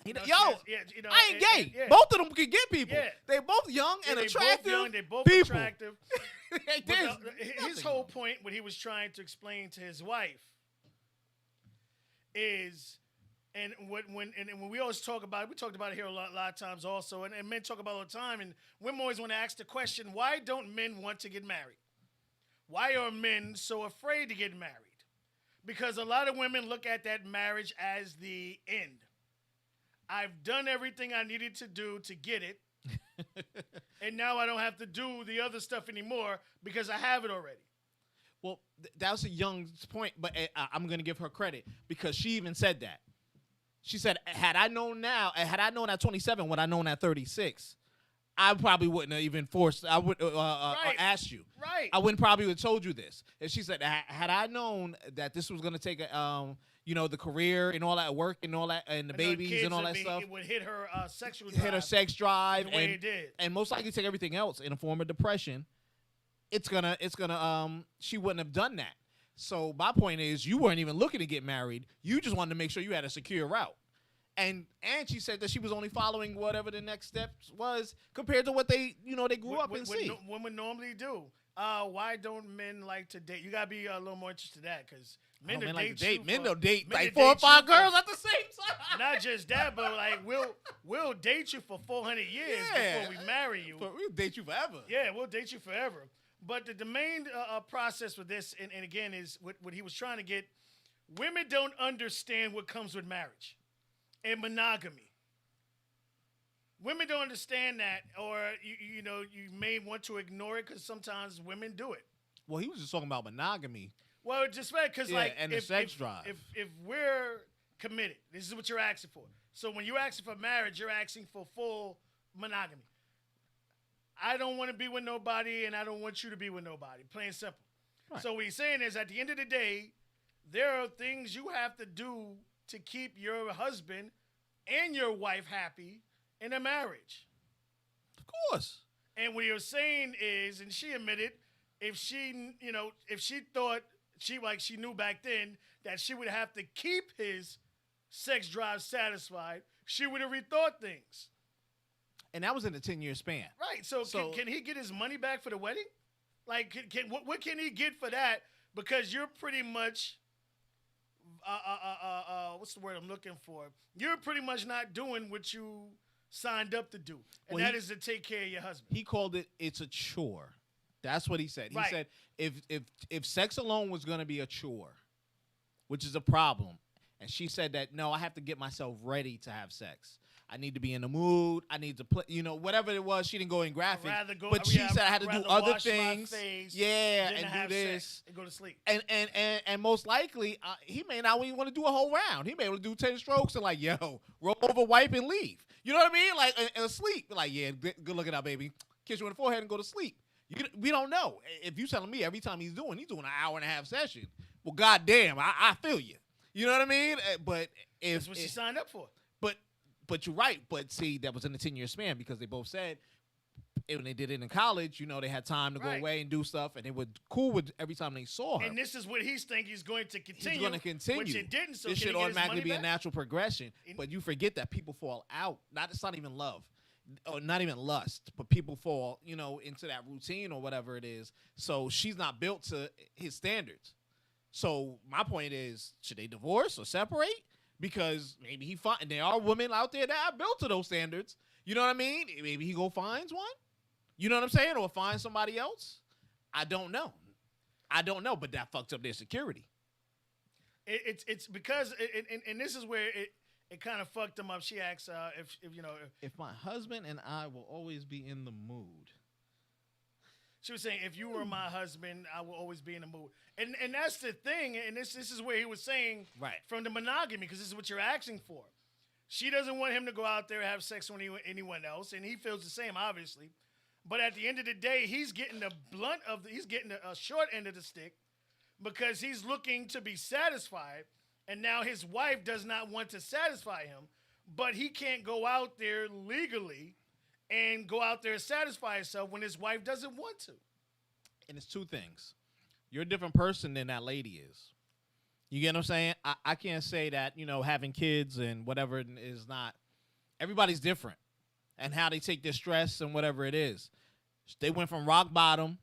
You know, know, yo, she has- yeah, you know, I ain't and- gay. yeah. Both of them can get people. Yeah. They both young Yeah, and they attractive. both young, they both people. attractive. Hey, But there's his nothing whole wrong. point, what he was trying to explain to his wife, is, and when we always talk about it, we talked about it here a lot of times also, and men talk about it all the time, and women always want to ask the question, why don't men want to get married? Why are men so afraid to get married? Because a lot of women look at that marriage as the end. I've done everything I needed to do to get it, and now I don't have to do the other stuff anymore because I have it already. Well, that was a young point, but I'm going to give her credit because she even said that. She said, had I known at 27 what I known at 36, I probably wouldn't have even forced, I would asked you. Right. I wouldn't probably have told you this. And she said, had I known that this was going to take, the career and all that work and all that, and the babies kids and all would that stuff, It would hit her sexual hit her drive sex drive, the way it did. and most likely take everything else in a form of depression. It's gonna she wouldn't have done that. So my point is, you weren't even looking to get married. You just wanted to make sure you had a secure route. And she said that she was only following whatever the next steps was compared to what they grew up and see. Women normally do. Why don't men like to date? You gotta be a little more interested in that because men Men will like to date you. Men for- don't date men like will 4 or date 5 you for- girls at the same time. Not just that, but like we'll date you for 400 years Yeah. before we marry you. We'll date you forever. Yeah, we'll date you forever. But the main process with this, and again, is what he was trying to get. Women don't understand what comes with marriage and monogamy. Women don't understand that, or you may want to ignore it because sometimes women do it. Well, he was just talking about monogamy. Well, just right because and the sex drive. If we're committed, this is what you're asking for. So when you're asking for marriage, you're asking for full monogamy. I don't want to be with nobody, and I don't want you to be with nobody. Plain and simple. Right. So what he's saying is, at the end of the day, there are things you have to do to keep your husband and your wife happy in a marriage. Of course. And what you're saying is, and she admitted, if she thought she knew back then that she would have to keep his sex drive satisfied, she would have rethought things. And that was in a 10-year span. Right. So can he get his money back for the wedding? Like, what can he get for that? Because you're pretty much, what's the word I'm looking for? You're pretty much not doing what you signed up to do, and Well, that is to take care of your husband. He called it's a chore. That's what he said. He Right. said if sex alone was going to be a chore, which is a problem, and she said that, no, I have to get myself ready to have sex. I need to be in the mood. I need to play, whatever it was. She didn't go in graphics, but she said I had to do other things. Yeah, and do this and go to sleep. And most likely, he may not even want to do a whole round. He may want to do 10 strokes and like, roll over, wipe, and leave. You know what I mean? Like, and sleep. Like, yeah, good looking out, baby. Kiss you in the forehead and go to sleep. We don't know. If you telling me every time he's doing an hour and a half session, well, goddamn, I feel you. You know what I mean? But That's what she signed up for. But you're right. But see, that was in a 10-year span because they both said when they did it in college, they had time to go away and do stuff, and they were cool with every time they saw her. And this is what he's thinking he's going to continue. He's going to continue. Which it didn't. So this can should he get his automatically money be a back? natural progression. But you forget that people fall out. It's not even love, or not even lust, but people fall, into that routine or whatever it is. So she's not built to his standards. So my point is, should they divorce or separate? Because maybe he and there are women out there that are built to those standards. You know what I mean? Maybe he go finds one. You know what I'm saying? Or find somebody else. I don't know. But that fucked up their security. It's because and this is where it kind of fucked them up. She asks if my husband and I will always be in the mood. She was saying, if you were my husband, I will always be in the mood. And that's the thing. And this is where he was saying, right, from the monogamy, because this is what you're asking for. She doesn't want him to go out there and have sex with anyone else, and he feels the same, obviously. But at the end of the day, he's getting he's getting a short end of the stick because he's looking to be satisfied, and now his wife does not want to satisfy him, but he can't go out there legally and go out there and satisfy himself when his wife doesn't want to. And it's two things. You're a different person than that lady is. You get what I'm saying? I can't say that, having kids and whatever is not. Everybody's different. And how they take their stress and whatever it is. They went from rock bottom.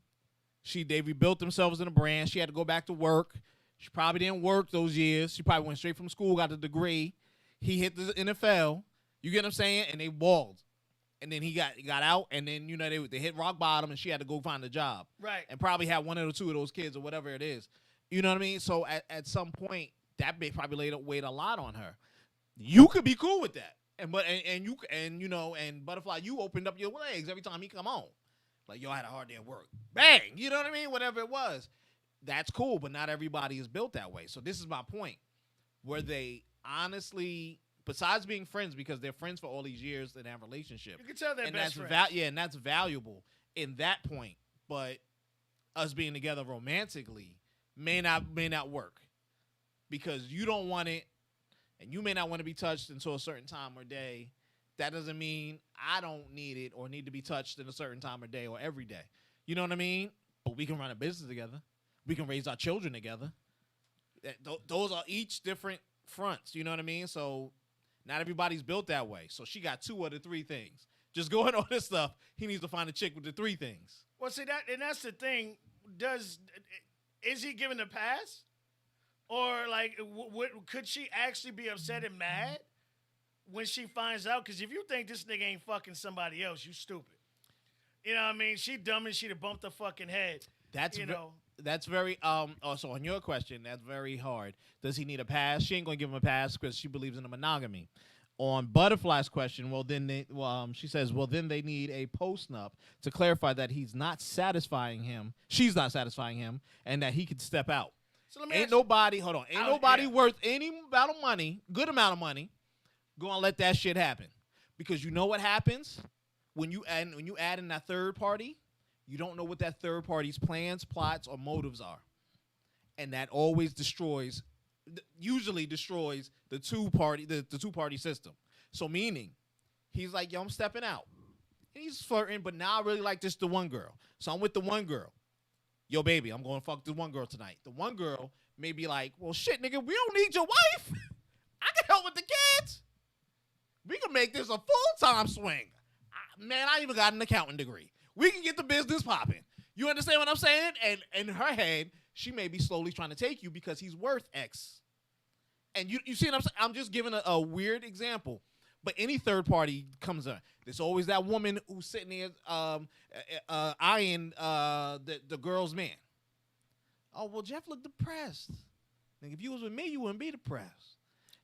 They rebuilt themselves in a brand. She had to go back to work. She probably didn't work those years. She probably went straight from school, got a degree. He hit the NFL. You get what I'm saying? And they balled. And then he got out, and then they hit rock bottom, and she had to go find a job, right? And probably had one or two of those kids or whatever it is, you know what I mean? So at some point, that probably weighed a lot on her. You could be cool with that, and Butterfly, you opened up your legs every time he come on, like I had a hard day at work, bang, you know what I mean? Whatever it was, that's cool, but not everybody is built that way. So this is my point: were they honestly? Besides being friends, because they're friends for all these years in that relationship. You can tell they're best friends. And that's valuable in that point. But us being together romantically may not work. Because you don't want it, and you may not want to be touched until a certain time or day. That doesn't mean I don't need it or need to be touched in a certain time or day or every day. You know what I mean? But we can run a business together. We can raise our children together. Those are each different fronts. You know what I mean? So Not everybody's built that way. So she got 2 of the 3 things. Just going on this stuff, he needs to find a chick with the 3 things. Well, see that's the thing. Is he giving a pass, or like, could she actually be upset and mad when she finds out? Because if you think this nigga ain't fucking somebody else, you stupid. You know what I mean? She dumb and she'd have bumped her fucking head. That's very also on your question, that's very hard. Does he need a pass? She ain't gonna give him a pass because she believes in the monogamy. On Butterfly's question, she says, well, then they need a post-nup to clarify that he's not satisfying him, she's not satisfying him, and that he could step out. So let me Ain't ask nobody yeah. worth any amount of money, good amount of money, gonna let that shit happen. Because you know what happens when you add in that third party, you don't know what that third party's plans, plots, or motives are. And that always usually destroys the two-party system. So meaning, he's like, yo, I'm stepping out. And he's flirting, but now I really like the one girl. So I'm with the one girl. Yo, baby, I'm going to fuck this one girl tonight. The one girl may be like, well, shit, nigga, we don't need your wife. I can help with the kids. We can make this a full-time swing. Man, I even got an accounting degree. We can get the business popping. You understand what I'm saying? And in her head, she may be slowly trying to take you because he's worth X. And you see what I'm saying? I'm just giving a weird example. But any third party comes in. There's always that woman who's sitting there eyeing the girl's man. Oh, well, Jeff looked depressed. Like, if you was with me, you wouldn't be depressed.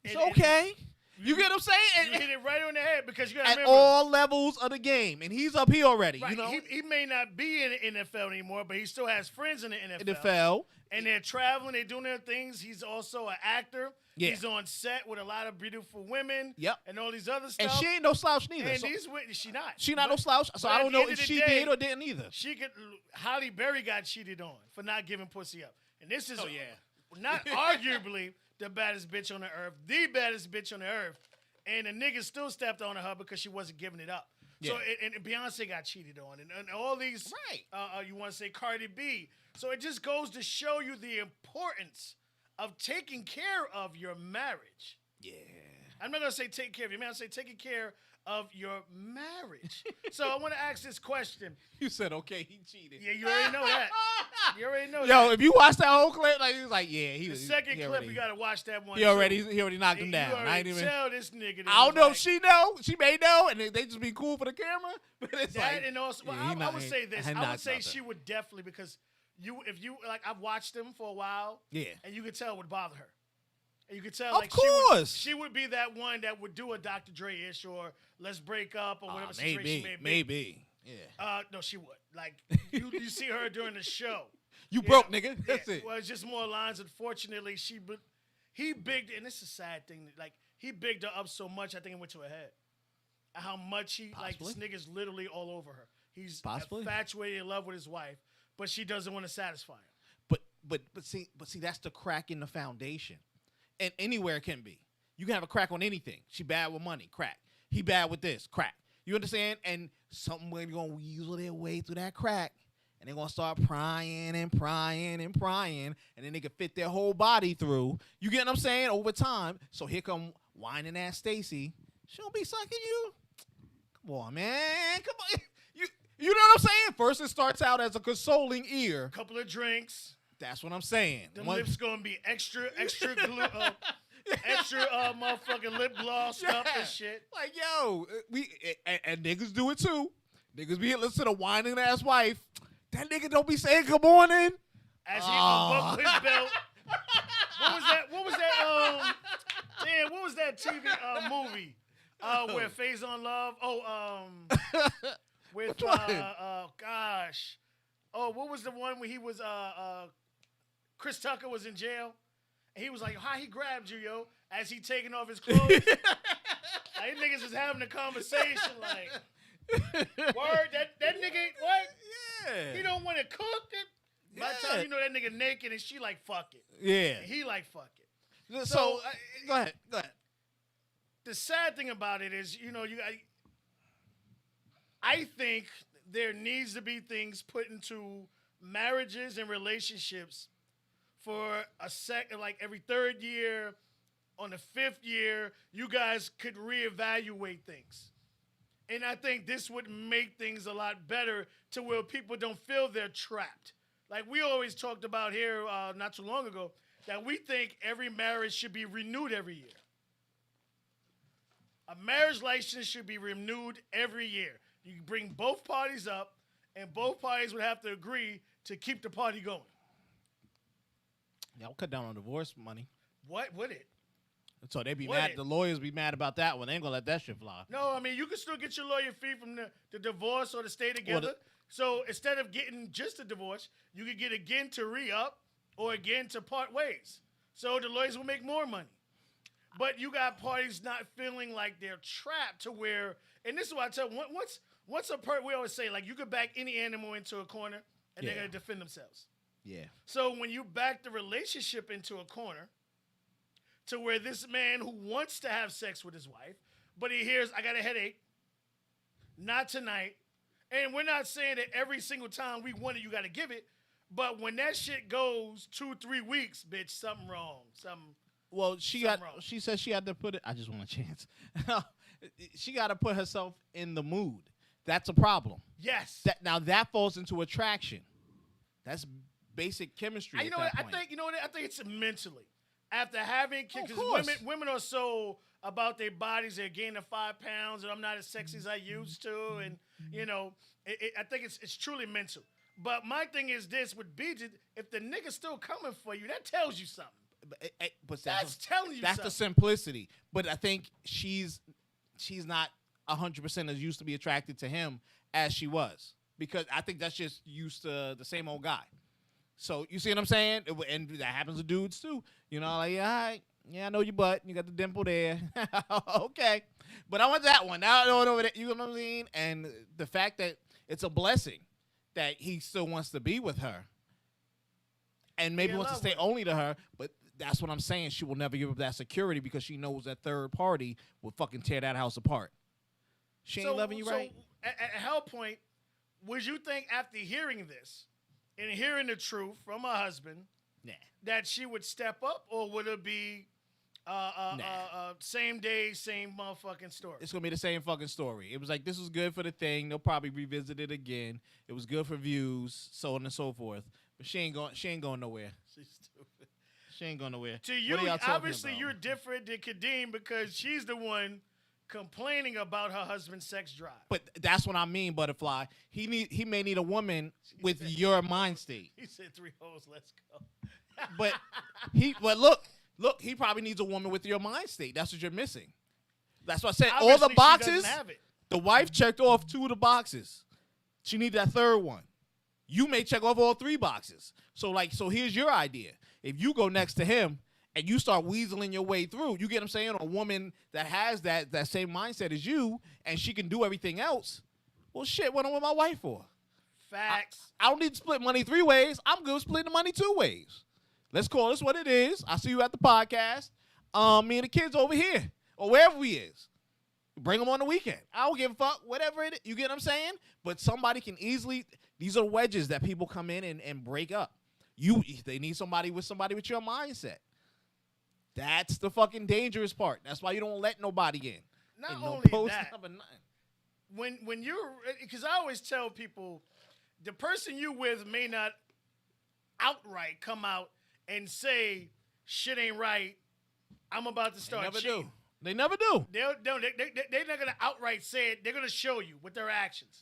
It's okay. You get what I'm saying? You hit it right on the head because you got to at remember. all levels of the game. And he's up here already. Right. You know? He may not be in the NFL anymore, but he still has friends in the NFL. NFL. And they're traveling. They're doing their things. He's also an actor. Yeah. He's on set with a lot of beautiful women. Yep. And all these other stuff. And she ain't no slouch neither. And So she not. she not no slouch. So I don't know if she did or didn't either. She could. Halle Berry got cheated on for not giving pussy up. And this is yeah. not arguably the baddest bitch on the earth. The baddest bitch on the earth. And the nigga still stepped on her because she wasn't giving it up. Yeah. So and Beyonce got cheated on, and all these. Right. You want to say Cardi B? So it just goes to show you the importance of taking care of your marriage. Yeah. I'm not gonna say take care of your marriage. I'm say taking care of your marriage. So I want to ask this question. You said, okay, he cheated. Yeah, you already know that. You already know that. Yo, if you watch that whole clip, like he was like, yeah, The second clip, you gotta watch that one. He already knocked him down. You already I ain't even tell this nigga. I don't know if she know. She may know, and they just be cool for the camera. But it's that like, and also, well, yeah, I would say this. he I would knocked say out she there. would definitely, because if you like, I've watched him for a while. Yeah. And you could tell it would bother her. And you could tell, Of like, course. she would be that one that would do a Dr. Dre ish or let's break up or whatever situation may be. Maybe. Yeah. No, she would. Like, you see her during the show. You broke, know? nigga. That's it. Well, it's just more lines. Unfortunately, he bigged, and this is a sad thing. Like, he bigged her up so much, I think it went to her head. How much like, this nigga's literally all over her. He's infatuated in love with his wife, but she doesn't want to satisfy him. But see, that's the crack in the foundation. And anywhere it can be. You can have a crack on anything. She bad with money, crack. He bad with this, crack. You understand? And somewhere going to weasel their way through that crack. And they're going to start prying and prying and prying. And then they can fit their whole body through. You get what I'm saying? Over time. So here come whining ass Stacy. She don't be sucking you. Come on, man. Come on. You know what I'm saying? First it starts out as a consoling ear. Couple of drinks. That's what I'm saying. Them lips gonna be extra glue, extra motherfucking lip gloss stuff and shit. Like, yo, and niggas do it too. Niggas be listen to the whining ass wife. That nigga don't be saying good morning. As he unbuckled his belt. What was that? Damn, what was that TV movie? Where Faison Love? With Which one? gosh. Oh, what was the one where he was Chris Tucker was in jail, and he was like, "How he grabbed you, yo?" As he taking off his clothes. Like, niggas was having a conversation, like, "Word, that nigga, what? Yeah. He don't want to cook it." By the time you know that nigga naked, and she like, "Fuck it." Yeah. And he like, "Fuck it." So go ahead. The sad thing about it is, I think there needs to be things put into marriages and relationships for like every third year, on the 5th year, you guys could reevaluate things. And I think this would make things a lot better to where people don't feel they're trapped. Like we always talked about here not too long ago, that we think every marriage should be renewed every year. A marriage license should be renewed every year. You bring both parties up, and both parties would have to agree to keep the party going. Y'all cut down on divorce money. What would it? So they be Would mad. it? The lawyers be mad about that one. They ain't gonna let that shit fly. No, I mean, you can still get your lawyer fee from the divorce or to stay together. So instead of getting just a divorce, you could get again to re-up or again to part ways. So the lawyers will make more money. But you got parties not feeling like they're trapped to where, and this is what I tell what's a part we always say, like you could back any animal into a corner and they're Yeah. going to defend themselves. Yeah. So when you back the relationship into a corner to where this man who wants to have sex with his wife, but he hears, I got a headache, not tonight. And we're not saying that every single time we want it, you got to give it. But when that shit goes 2-3 weeks, bitch, something wrong. Well, she said she had to put it. I just want a chance. She got to put herself in the mood. That's a problem. Yes. That falls into attraction. That's basic chemistry. You know what? I think it's mentally. After having kids, Of because course. women are so about their bodies, they're gaining 5 pounds, and I'm not as sexy as I used to, and I think it's truly mental. But my thing is this with BJ, if the nigga's still coming for you, that tells you something. But That's telling you that's something. the simplicity. But I think she's not 100% as used to be attracted to him as she was, because I think that's just used to the same old guy. So you see what I'm saying? And that happens to dudes too. Like, all right, yeah, I know your butt. You got the dimple there. Okay. But I want that one. Now I don't know that. You know what I mean? And the fact that it's a blessing that he still wants to be with her and maybe Yeah, wants to love stay her. only to her. But that's what I'm saying. She will never give up that security because she knows that third party will fucking tear that house apart. She ain't loving you right. At her point, would you think after hearing this and hearing the truth from her husband Nah. that she would step up, or would it be same day, same motherfucking story? It's gonna be the same fucking story. It was like, this was good for the thing. They'll probably revisit it again. It was good for views, so on and so forth. But she ain't going nowhere. She's stupid. She ain't going nowhere. To you, What are y'all talking obviously, about? you're different than Kadeem because she's the one complaining about her husband's sex drive. But that's what I mean, Butterfly. He may need a woman with your mind state. He said 3 hoes, let's go. But look, he probably needs a woman with your mind state. That's what you're missing. That's what I said. All Obviously, the she boxes. doesn't have it. The wife checked off 2 of the boxes. She needed that third one. You may check off all 3 boxes. So here's your idea. If you go next to him and you start weaseling your way through, you get what I'm saying? A woman that has that same mindset as you and she can do everything else. Well, shit, what am I with my wife for? Facts. I don't need to split money 3 ways. I'm good with splitting the money 2 ways. Let's call this what it is. I see you at the podcast. Me and the kids over here or wherever we is. Bring them on the weekend. I don't give a fuck. Whatever it is. You get what I'm saying? But somebody can easily. These are wedges that people come in and break up. They need somebody with your mindset. That's the fucking dangerous part. That's why you don't let nobody in. Not And only post that, number 9. when you're, because I always tell people, the person you with may not outright come out and say shit ain't right. I'm about to They start never cheating. do. They never do. They're not gonna outright say it. They're gonna show you with their actions.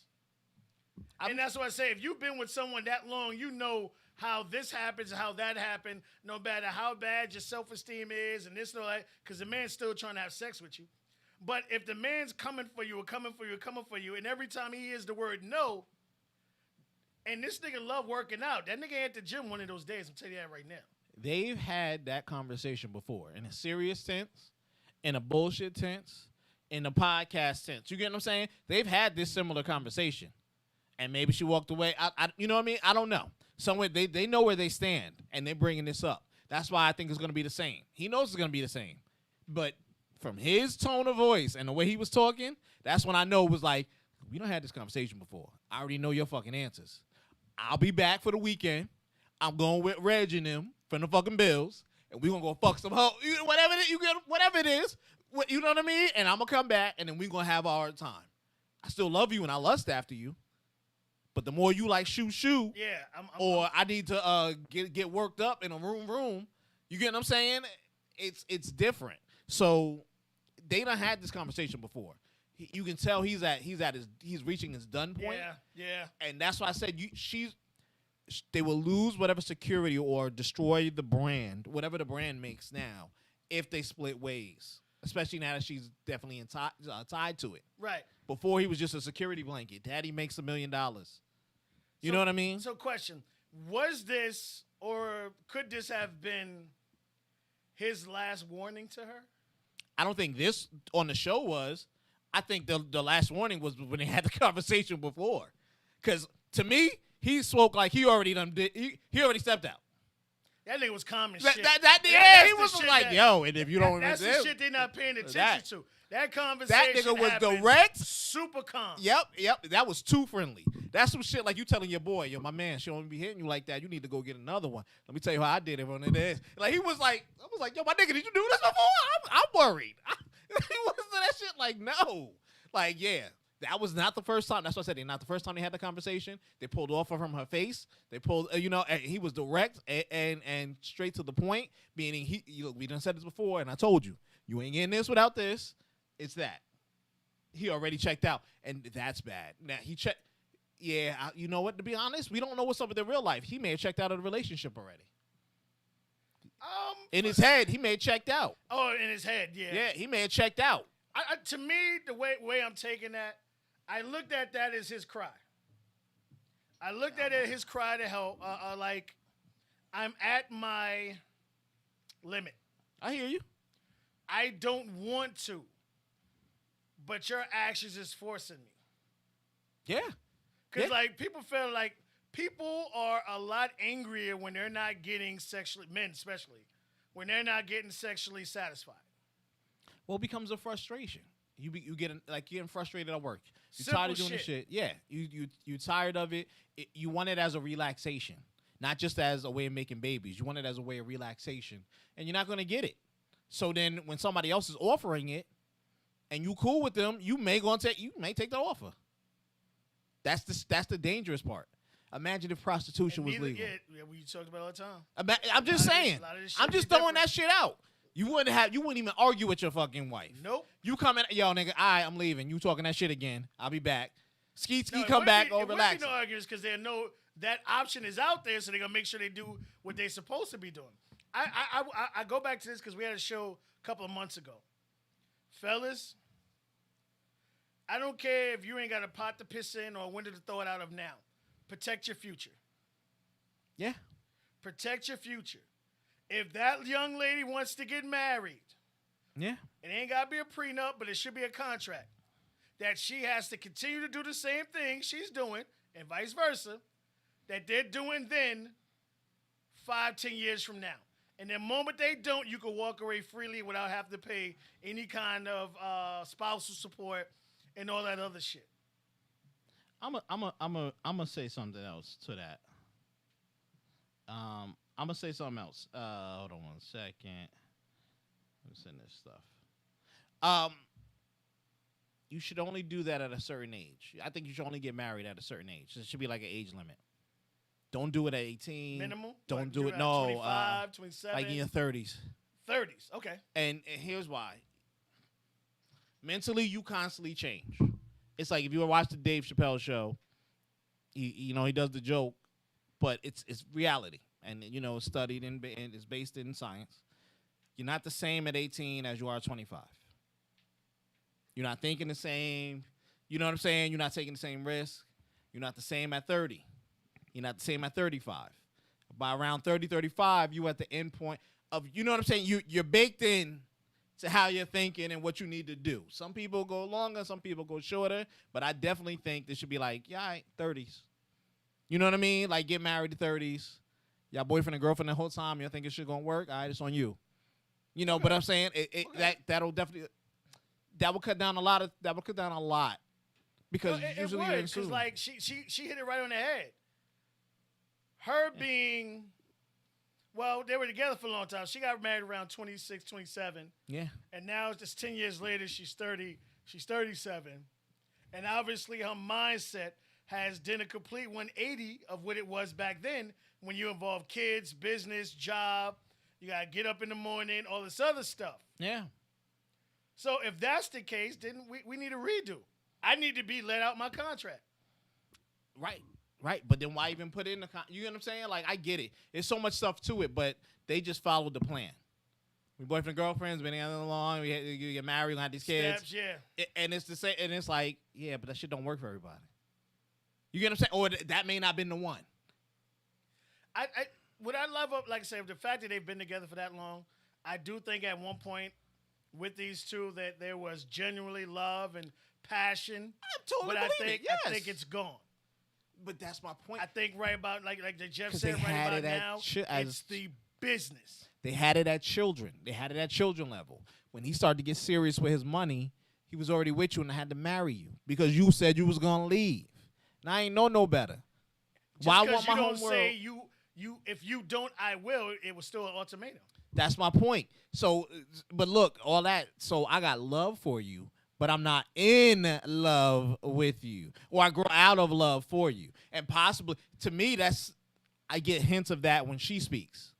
And that's why I say, if you've been with someone that long, you know how this happens, how that happened, no matter how bad your self-esteem is, and this and all that, because the man's still trying to have sex with you. But if the man's coming for you, and every time he hears the word no, and this nigga love working out, that nigga ain't at the gym one of those days, I'm telling you that right now. They've had that conversation before in a serious sense, in a bullshit sense, in a podcast sense. You get what I'm saying? They've had this similar conversation. And maybe she walked away. You know what I mean? I don't know. Somewhere they know where they stand, and they're bringing this up. That's why I think it's going to be the same. He knows it's going to be the same. But from his tone of voice and the way he was talking, that's when I know it was like, we don't have this conversation before. I already know your fucking answers. I'll be back for the weekend. I'm going with Reg and them from the fucking Bills, and we gonna go fuck some hoe, whatever it, you get, whatever it is, you know what I mean? And I'm gonna come back, and then we gonna have our time. I still love you, and I lust after you, but the more you like shoo, Yeah, or I need to get worked up in a room. You get what I'm saying? It's different. So they done had this conversation before. You can tell he's reaching his done point. Yeah. And that's why I said they will lose whatever security or destroy the brand, whatever the brand makes now, if they split ways. Especially now that she's definitely tied to it. Right. Before he was just a security blanket. Daddy makes $1 million. You know what I mean? So, question: was this, or could this have been his last warning to her? I don't think this on the show was. I think the last warning was when they had the conversation before. Because to me, he spoke like he already done did. He already stepped out. That nigga was calm as That, shit. he the was shit like, yo, and if you don't that's remember the shit they're not paying attention That- to. That conversation that nigga was happened direct. super calm. Yep. That was too friendly. That's some shit like you telling your boy, yo, my man, she don't be hitting you like that. You need to go get another one. Let me tell you how I did it on this. Like I was like, yo, my nigga, did you do this before? I'm worried. He wasn't that shit. Like, no. Like, yeah. That was not the first time. That's what I said. Not the first time they had the conversation. They pulled off from her face. They pulled, and he was direct and straight to the point. Meaning, we done said this before, and I told you, you ain't getting this without this. It's that. He already checked out, and that's bad. Now he checked. Yeah, you know what? To be honest, we don't know what's up with their real life. He may have checked out of the relationship already. In his head, he may have checked out. Oh, in his head, yeah. Yeah, he may have checked out. To me, the way I'm taking that, I looked at that as his cry. I looked at it as his cry to help. Like, I'm at my limit. I hear you. I don't want to, but your actions is forcing me. Yeah. Because, Yeah. like, people feel like people are a lot angrier when they're not getting men especially, when they're not getting sexually satisfied. Well, it becomes a frustration. You getting frustrated at work. You're Simple tired of doing the shit. Yeah. You tired of it. You want it as a relaxation, not just as a way of making babies. You want it as a way of relaxation, and you're not going to get it. So then when somebody else is offering it and you cool with them, you may take the offer. That's the dangerous part. Imagine if prostitution was legal. Yeah, we talked about it all the time. I'm just saying. A lot of this shit I'm just be throwing different. that shit out. You wouldn't even argue with your fucking wife. Nope. You come in, yo, nigga, I'm leaving. You talking that shit again. I'll be back. Ski, No, it come wouldn't back, be- oh, it wouldn't relax. be no arguments because they know that option is out there, so they're gonna make sure they do what they're supposed to be doing. I go back to this because we had a show a couple of months ago, fellas. I don't care if you ain't got a pot to piss in or a window to throw it out of now. Protect your future. Yeah. Protect your future. If that young lady wants to get married, Yeah. it ain't got to be a prenup, but it should be a contract that she has to continue to do the same thing she's doing and vice versa that they're doing then 5-10 years from now. And the moment they don't, you can walk away freely without having to pay any kind of spousal support and all that other shit. I'm gonna say something else to that. I'm gonna say something else. Hold on 1 second. What's in this stuff? You should only do that at a certain age. I think you should only get married at a certain age. There should be like an age limit. Don't do it at 18. Minimal? Don't Like, do it. at No. 25, 27, like in your 30s. 30s. Okay. And here's why. Mentally, you constantly change. It's like if you watch the Dave Chappelle show, he does the joke, but it's reality. And, it's studied and it's based in science. You're not the same at 18 as you are at 25. You're not thinking the same. You know what I'm saying? You're not taking the same risk. You're not the same at 30. You're not the same at 35. By around 30, 35, you at the end point of, you know what I'm saying? You're baked in to how you're thinking and what you need to do. Some people go longer, some people go shorter, but I definitely think this should be like, yeah, all right, 30s. You know what I mean? Like get married to 30s. Y'all boyfriend and girlfriend the whole time, you think it should gonna work? All right, it's on you. But I'm saying that'll definitely that will cut down a lot because it usually would, you're in 'cause, soon. like she hit it right on the head. Her being Well, they were together for a long time. She got married around 26, 27. Yeah. And now it's just 10 years later, she's 30. She's 37. And obviously her mindset has done a complete 180 of what it was back then when you involve kids, business, job. You got to get up in the morning, all this other stuff. Yeah. So if that's the case, then we need a redo. I need to be let out my contract. Right. Right. But then why even put it in the you know what I'm saying? Like, I get it. There's so much stuff to it, but they just followed the plan. We boyfriend and girlfriends, been together long, we get married, we have these kids. Steps, yeah. And it's the same, and it's like, yeah, but that shit don't work for everybody. You get what I'm saying? Or that may not have been the one. What I love, like I said, the fact that they've been together for that long, I do think at one point with these two that there was genuinely love and passion. I totally but believe it, yes. I think it's gone. But that's my point. I think right about like the Jeff 'Cause said they right had about it at now, as- it's the business. They had it at children. They had it at children level. When he started to get serious with his money, he was already with you and had to marry you because you said you was gonna leave. And I ain't know no better. Just Why I because want you my don't home say world? you if you don't, I will. It was still an ultimatum. That's my point. So, but look, all that. So I got love for you, but I'm not in love with you, or I grow out of love for you. And possibly, to me, I get hints of that when she speaks.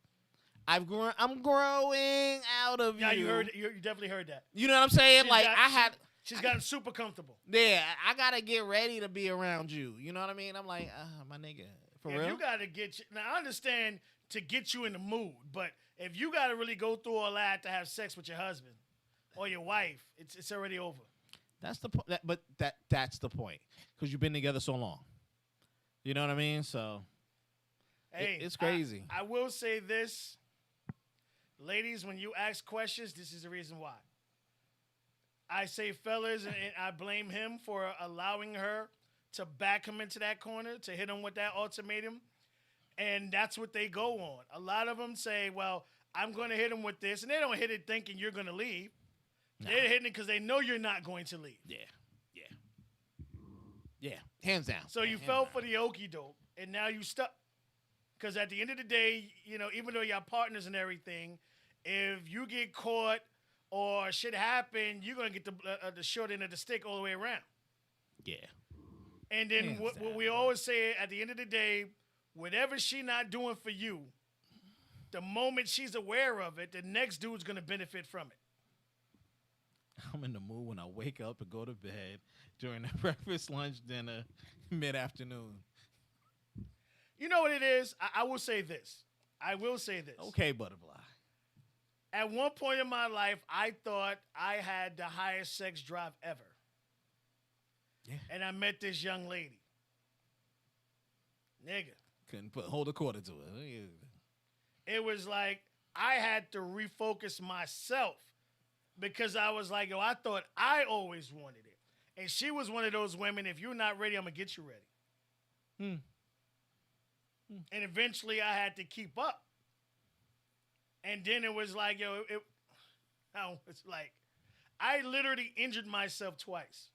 I'm growing out of Yeah, you. you definitely heard that. You know what I'm saying? She's Like got- she's gotten super comfortable. Yeah, I gotta get ready to be around you. You know what I mean? I'm like, my nigga, for If real. you got to get you, now I understand to get you in the mood, but if you got to really go through all that to have sex with your husband or your wife, it's already over. That's the point. But that's the point because you've been together so long. You know what I mean? So Hey, it's crazy. I will say this, ladies, when you ask questions, this is the reason why. I say, fellas, and I blame him for allowing her to back him into that corner, to hit him with that ultimatum. And that's what they go on. A lot of them say, well, I'm going to hit him with this. And they don't hit it thinking you're going to leave. They're hitting it because they know you're not going to leave. Yeah, hands down. So you fell for the okie doke, and now you stuck. Because at the end of the day, you know, even though y'all partners and everything, if you get caught or shit happen, you're going to get the short end of the stick all the way around. Yeah. And then what we always say, at the end of the day, whatever she not doing for you, the moment she's aware of it, the next dude's going to benefit from it. I'm in the mood when I wake up and go to bed during the breakfast, lunch, dinner, mid-afternoon. You know what it is? I will say this. Okay, butterfly. At one point in my life, I thought I had the highest sex drive ever. Yeah. And I met this young lady. Nigga. Couldn't hold a quarter to it. It was like I had to refocus myself because I was like, yo, I thought I always wanted it. And she was one of those women, if you're not ready, I'm going to get you ready. And eventually I had to keep up. And then it was like, yo, it's like I literally injured myself twice.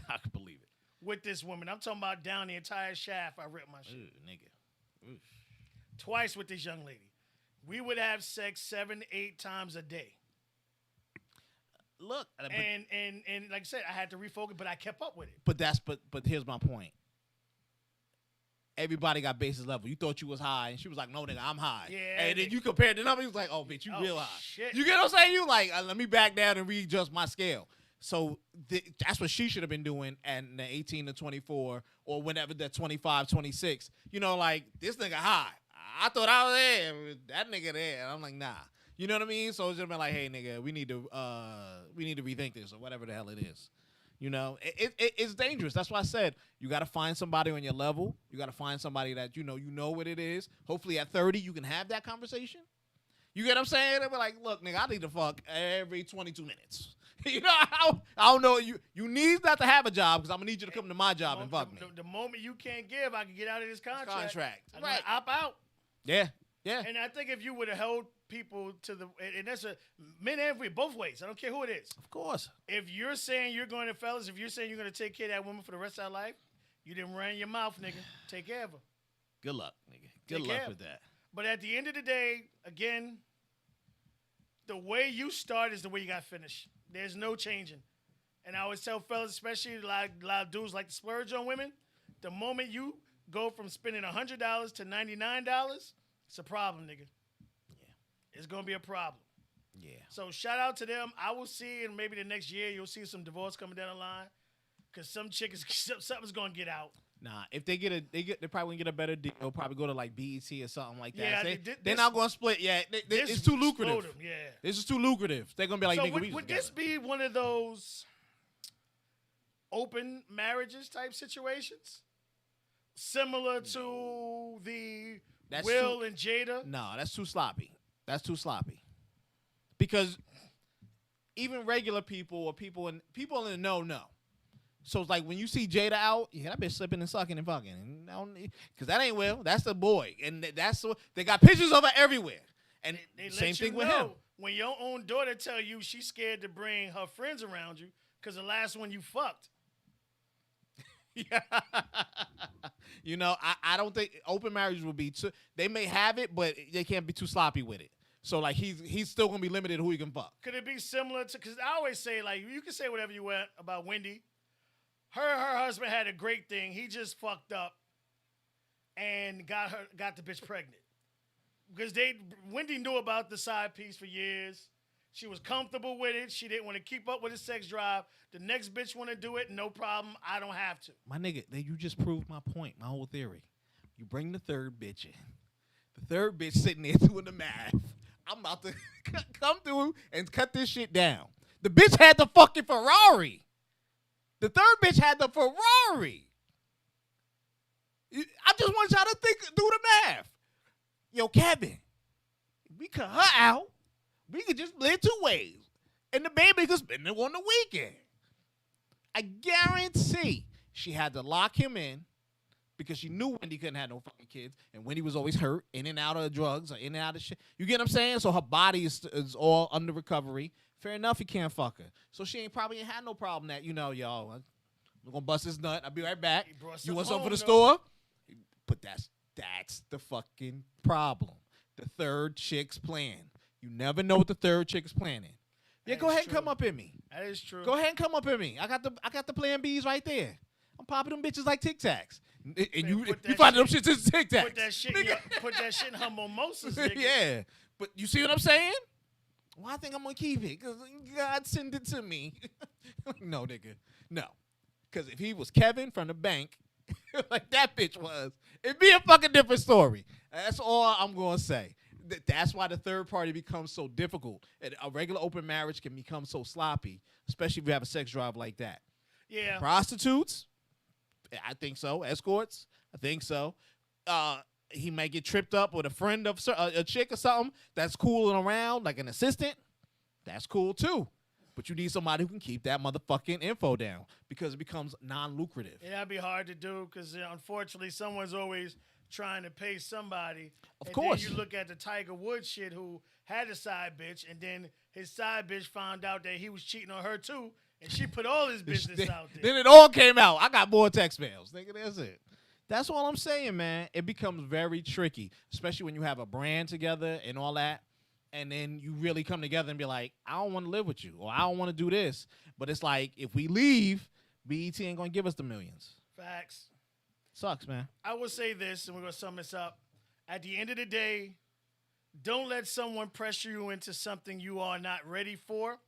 I can believe it. With this woman. I'm talking about down the entire shaft. I ripped my shit. Ooh, nigga. Oof. Twice with this young lady. We would have sex 7-8 times a day. Look, And like I said, I had to refocus, but I kept up with it. but here's my point. Everybody got bases level. You thought you was high, and she was like, "No, nigga, I'm high." Yeah, and then you compared the numbers. You was like, "Oh, bitch, you Oh, real high." shit. You get what I'm saying? You like, let me back down and readjust my scale. So that's what she should have been doing at the 18 to 24 or whenever the 25, 26. You know, like, this nigga high. I thought I was there. That nigga there. And I'm like, nah. You know what I mean? So it's just been like, hey, nigga, we need to rethink this or whatever the hell it is. You know, it's dangerous. That's why I said you got to find somebody on your level. You got to find somebody that you know what it is. Hopefully at 30 you can have that conversation. You get what I'm saying? They'll be like, look, nigga, I need to fuck every 22 minutes. You know, I don't know. You need not to have a job because I'm going to need you to come to my job and fuck me. The moment you can't give, I can get out of this contract. I'm Right. gonna opt out. Yeah. Yeah. And I think if you would have held people to the, and that's men and women, both ways. I don't care who it is. Of course. If you're saying you're going to, fellas, if you're saying you're going to take care of that woman for the rest of her life, you didn't run your mouth, nigga. Take care of her. Good luck, nigga. Good Take luck care. with that. But at the end of the day, again, the way you start is the way you got to finish. There's no changing. And I always tell fellas, especially a lot of dudes like to splurge on women, the moment you go from spending $100 to $99, it's a problem, nigga. Yeah. It's going to be a problem. Yeah. So shout out to them. I will see in maybe the next year, you'll see some divorce coming down the line because some chick is something's going to get out. Nah, if they they probably get a better deal. They'll probably go to like BET or something like that. Yeah, They're not going to split. Yeah, This it's too lucrative. explode 'em, yeah. This is too lucrative. They're going to be like, So nigga, we would together. this be one of those open marriages type situations? Similar to the That's Will too- and Jada? No, that's too sloppy. That's too sloppy. Because even regular people or people in the know. So it's like when you see Jada out, yeah, that bitch slipping and sucking and fucking, because that ain't Will. That's the boy, and that's what they got pictures of her everywhere. And They same let you thing with know him. when your own daughter tell you she's scared to bring her friends around you because the last one you fucked. Yeah. You know, I don't think open marriage will be too. They may have it, but they can't be too sloppy with it. So like he's still gonna be limited who he can fuck. Could it be similar to? Because I always say like you can say whatever you want about Wendy. Her husband had a great thing. He just fucked up and got the bitch pregnant because Wendy knew about the side piece for years. She was comfortable with it. She didn't want to keep up with his sex drive. The next bitch want to do it, no problem. I don't have to. My nigga, you just proved my point, my whole theory. You bring the third bitch in. The third bitch sitting there doing the math. I'm about to come through and cut this shit down. The bitch had the fucking Ferrari. The third bitch had the Ferrari. I just want y'all to do the math. Yo, Kevin, we cut her out. We could just live two ways. And the baby could spend it on the weekend. I guarantee she had to lock him in because she knew Wendy couldn't have no fucking kids. And Wendy was always hurt, in and out of drugs or in and out of shit. You get what I'm saying? So her body is all under recovery. Fair enough, he can't fuck her. So she probably ain't had no problem that, yo, I'm going to bust this nut. I'll be right back. He brought You want something something for the home, store? But that's the fucking problem. The third chick's plan. You never know what the third chick is planning. Yeah, That go is ahead and come true. up in me. That is true. Go ahead and come up in me. I got the plan B's right there. I'm popping them bitches like Tic Tacs. And you put that find them shit- shits as Tic Tacs. Put that shit in her mimosas, nigga. Yeah. But you see what I'm saying? Well, I think I'm going to keep it because God sent it to me. No, nigga. No. Because if he was Kevin from the bank, like that bitch was, it'd be a fucking different story. That's all I'm going to say. That's why the third party becomes so difficult. And a regular open marriage can become so sloppy, especially if you have a sex drive like that. Yeah. Prostitutes, I think so. Escorts, I think so. He might get tripped up with a friend of a chick or something that's cooling around, like an assistant. That's cool too. But you need somebody who can keep that motherfucking info down because it becomes non-lucrative. Yeah, that'd be hard to do because unfortunately, someone's always trying to pay somebody. Of and course. Then you look at the Tiger Woods shit who had a side bitch, and then his side bitch found out that he was cheating on her too, and she put all his business out there. Then it all came out. I got more text mails. Nigga, that's it. That's all I'm saying, man. It becomes very tricky, especially when you have a brand together and all that. And then you really come together and be like, I don't want to live with you, or I don't want to do this. But it's like, if we leave, BET ain't going to give us the millions. Facts. Sucks, man. I will say this, and we're going to sum this up. At the end of the day, don't let someone pressure you into something you are not ready for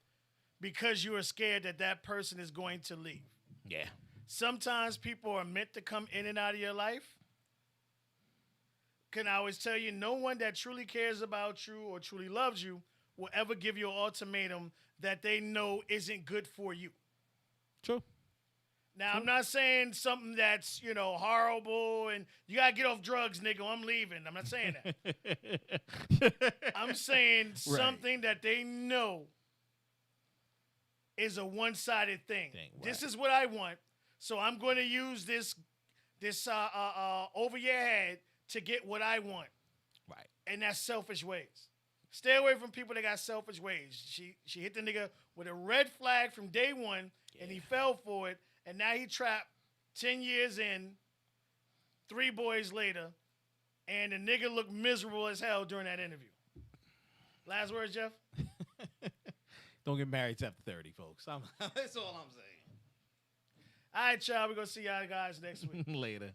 because you are scared that that person is going to leave. Yeah. Sometimes people are meant to come in and out of your life. Can I always tell you, no one that truly cares about you or truly loves you will ever give you an ultimatum that they know isn't good for you. True. Now, I'm not saying something that's, horrible and you got to get off drugs, nigga. I'm leaving. I'm not saying that. I'm saying something that they know is a one-sided thing. This is what I want. So I'm going to use this over your head to get what I want. Right. And that's selfish ways. Stay away from people that got selfish ways. She hit the nigga with a red flag from day one, and he fell for it, and now he trapped 10 years in, 3 boys later, And the nigga looked miserable as hell during that interview. Last words, Jeff? Don't get married till after 30, folks. That's all I'm saying. All right, y'all. We're going to see y'all guys next week. Later.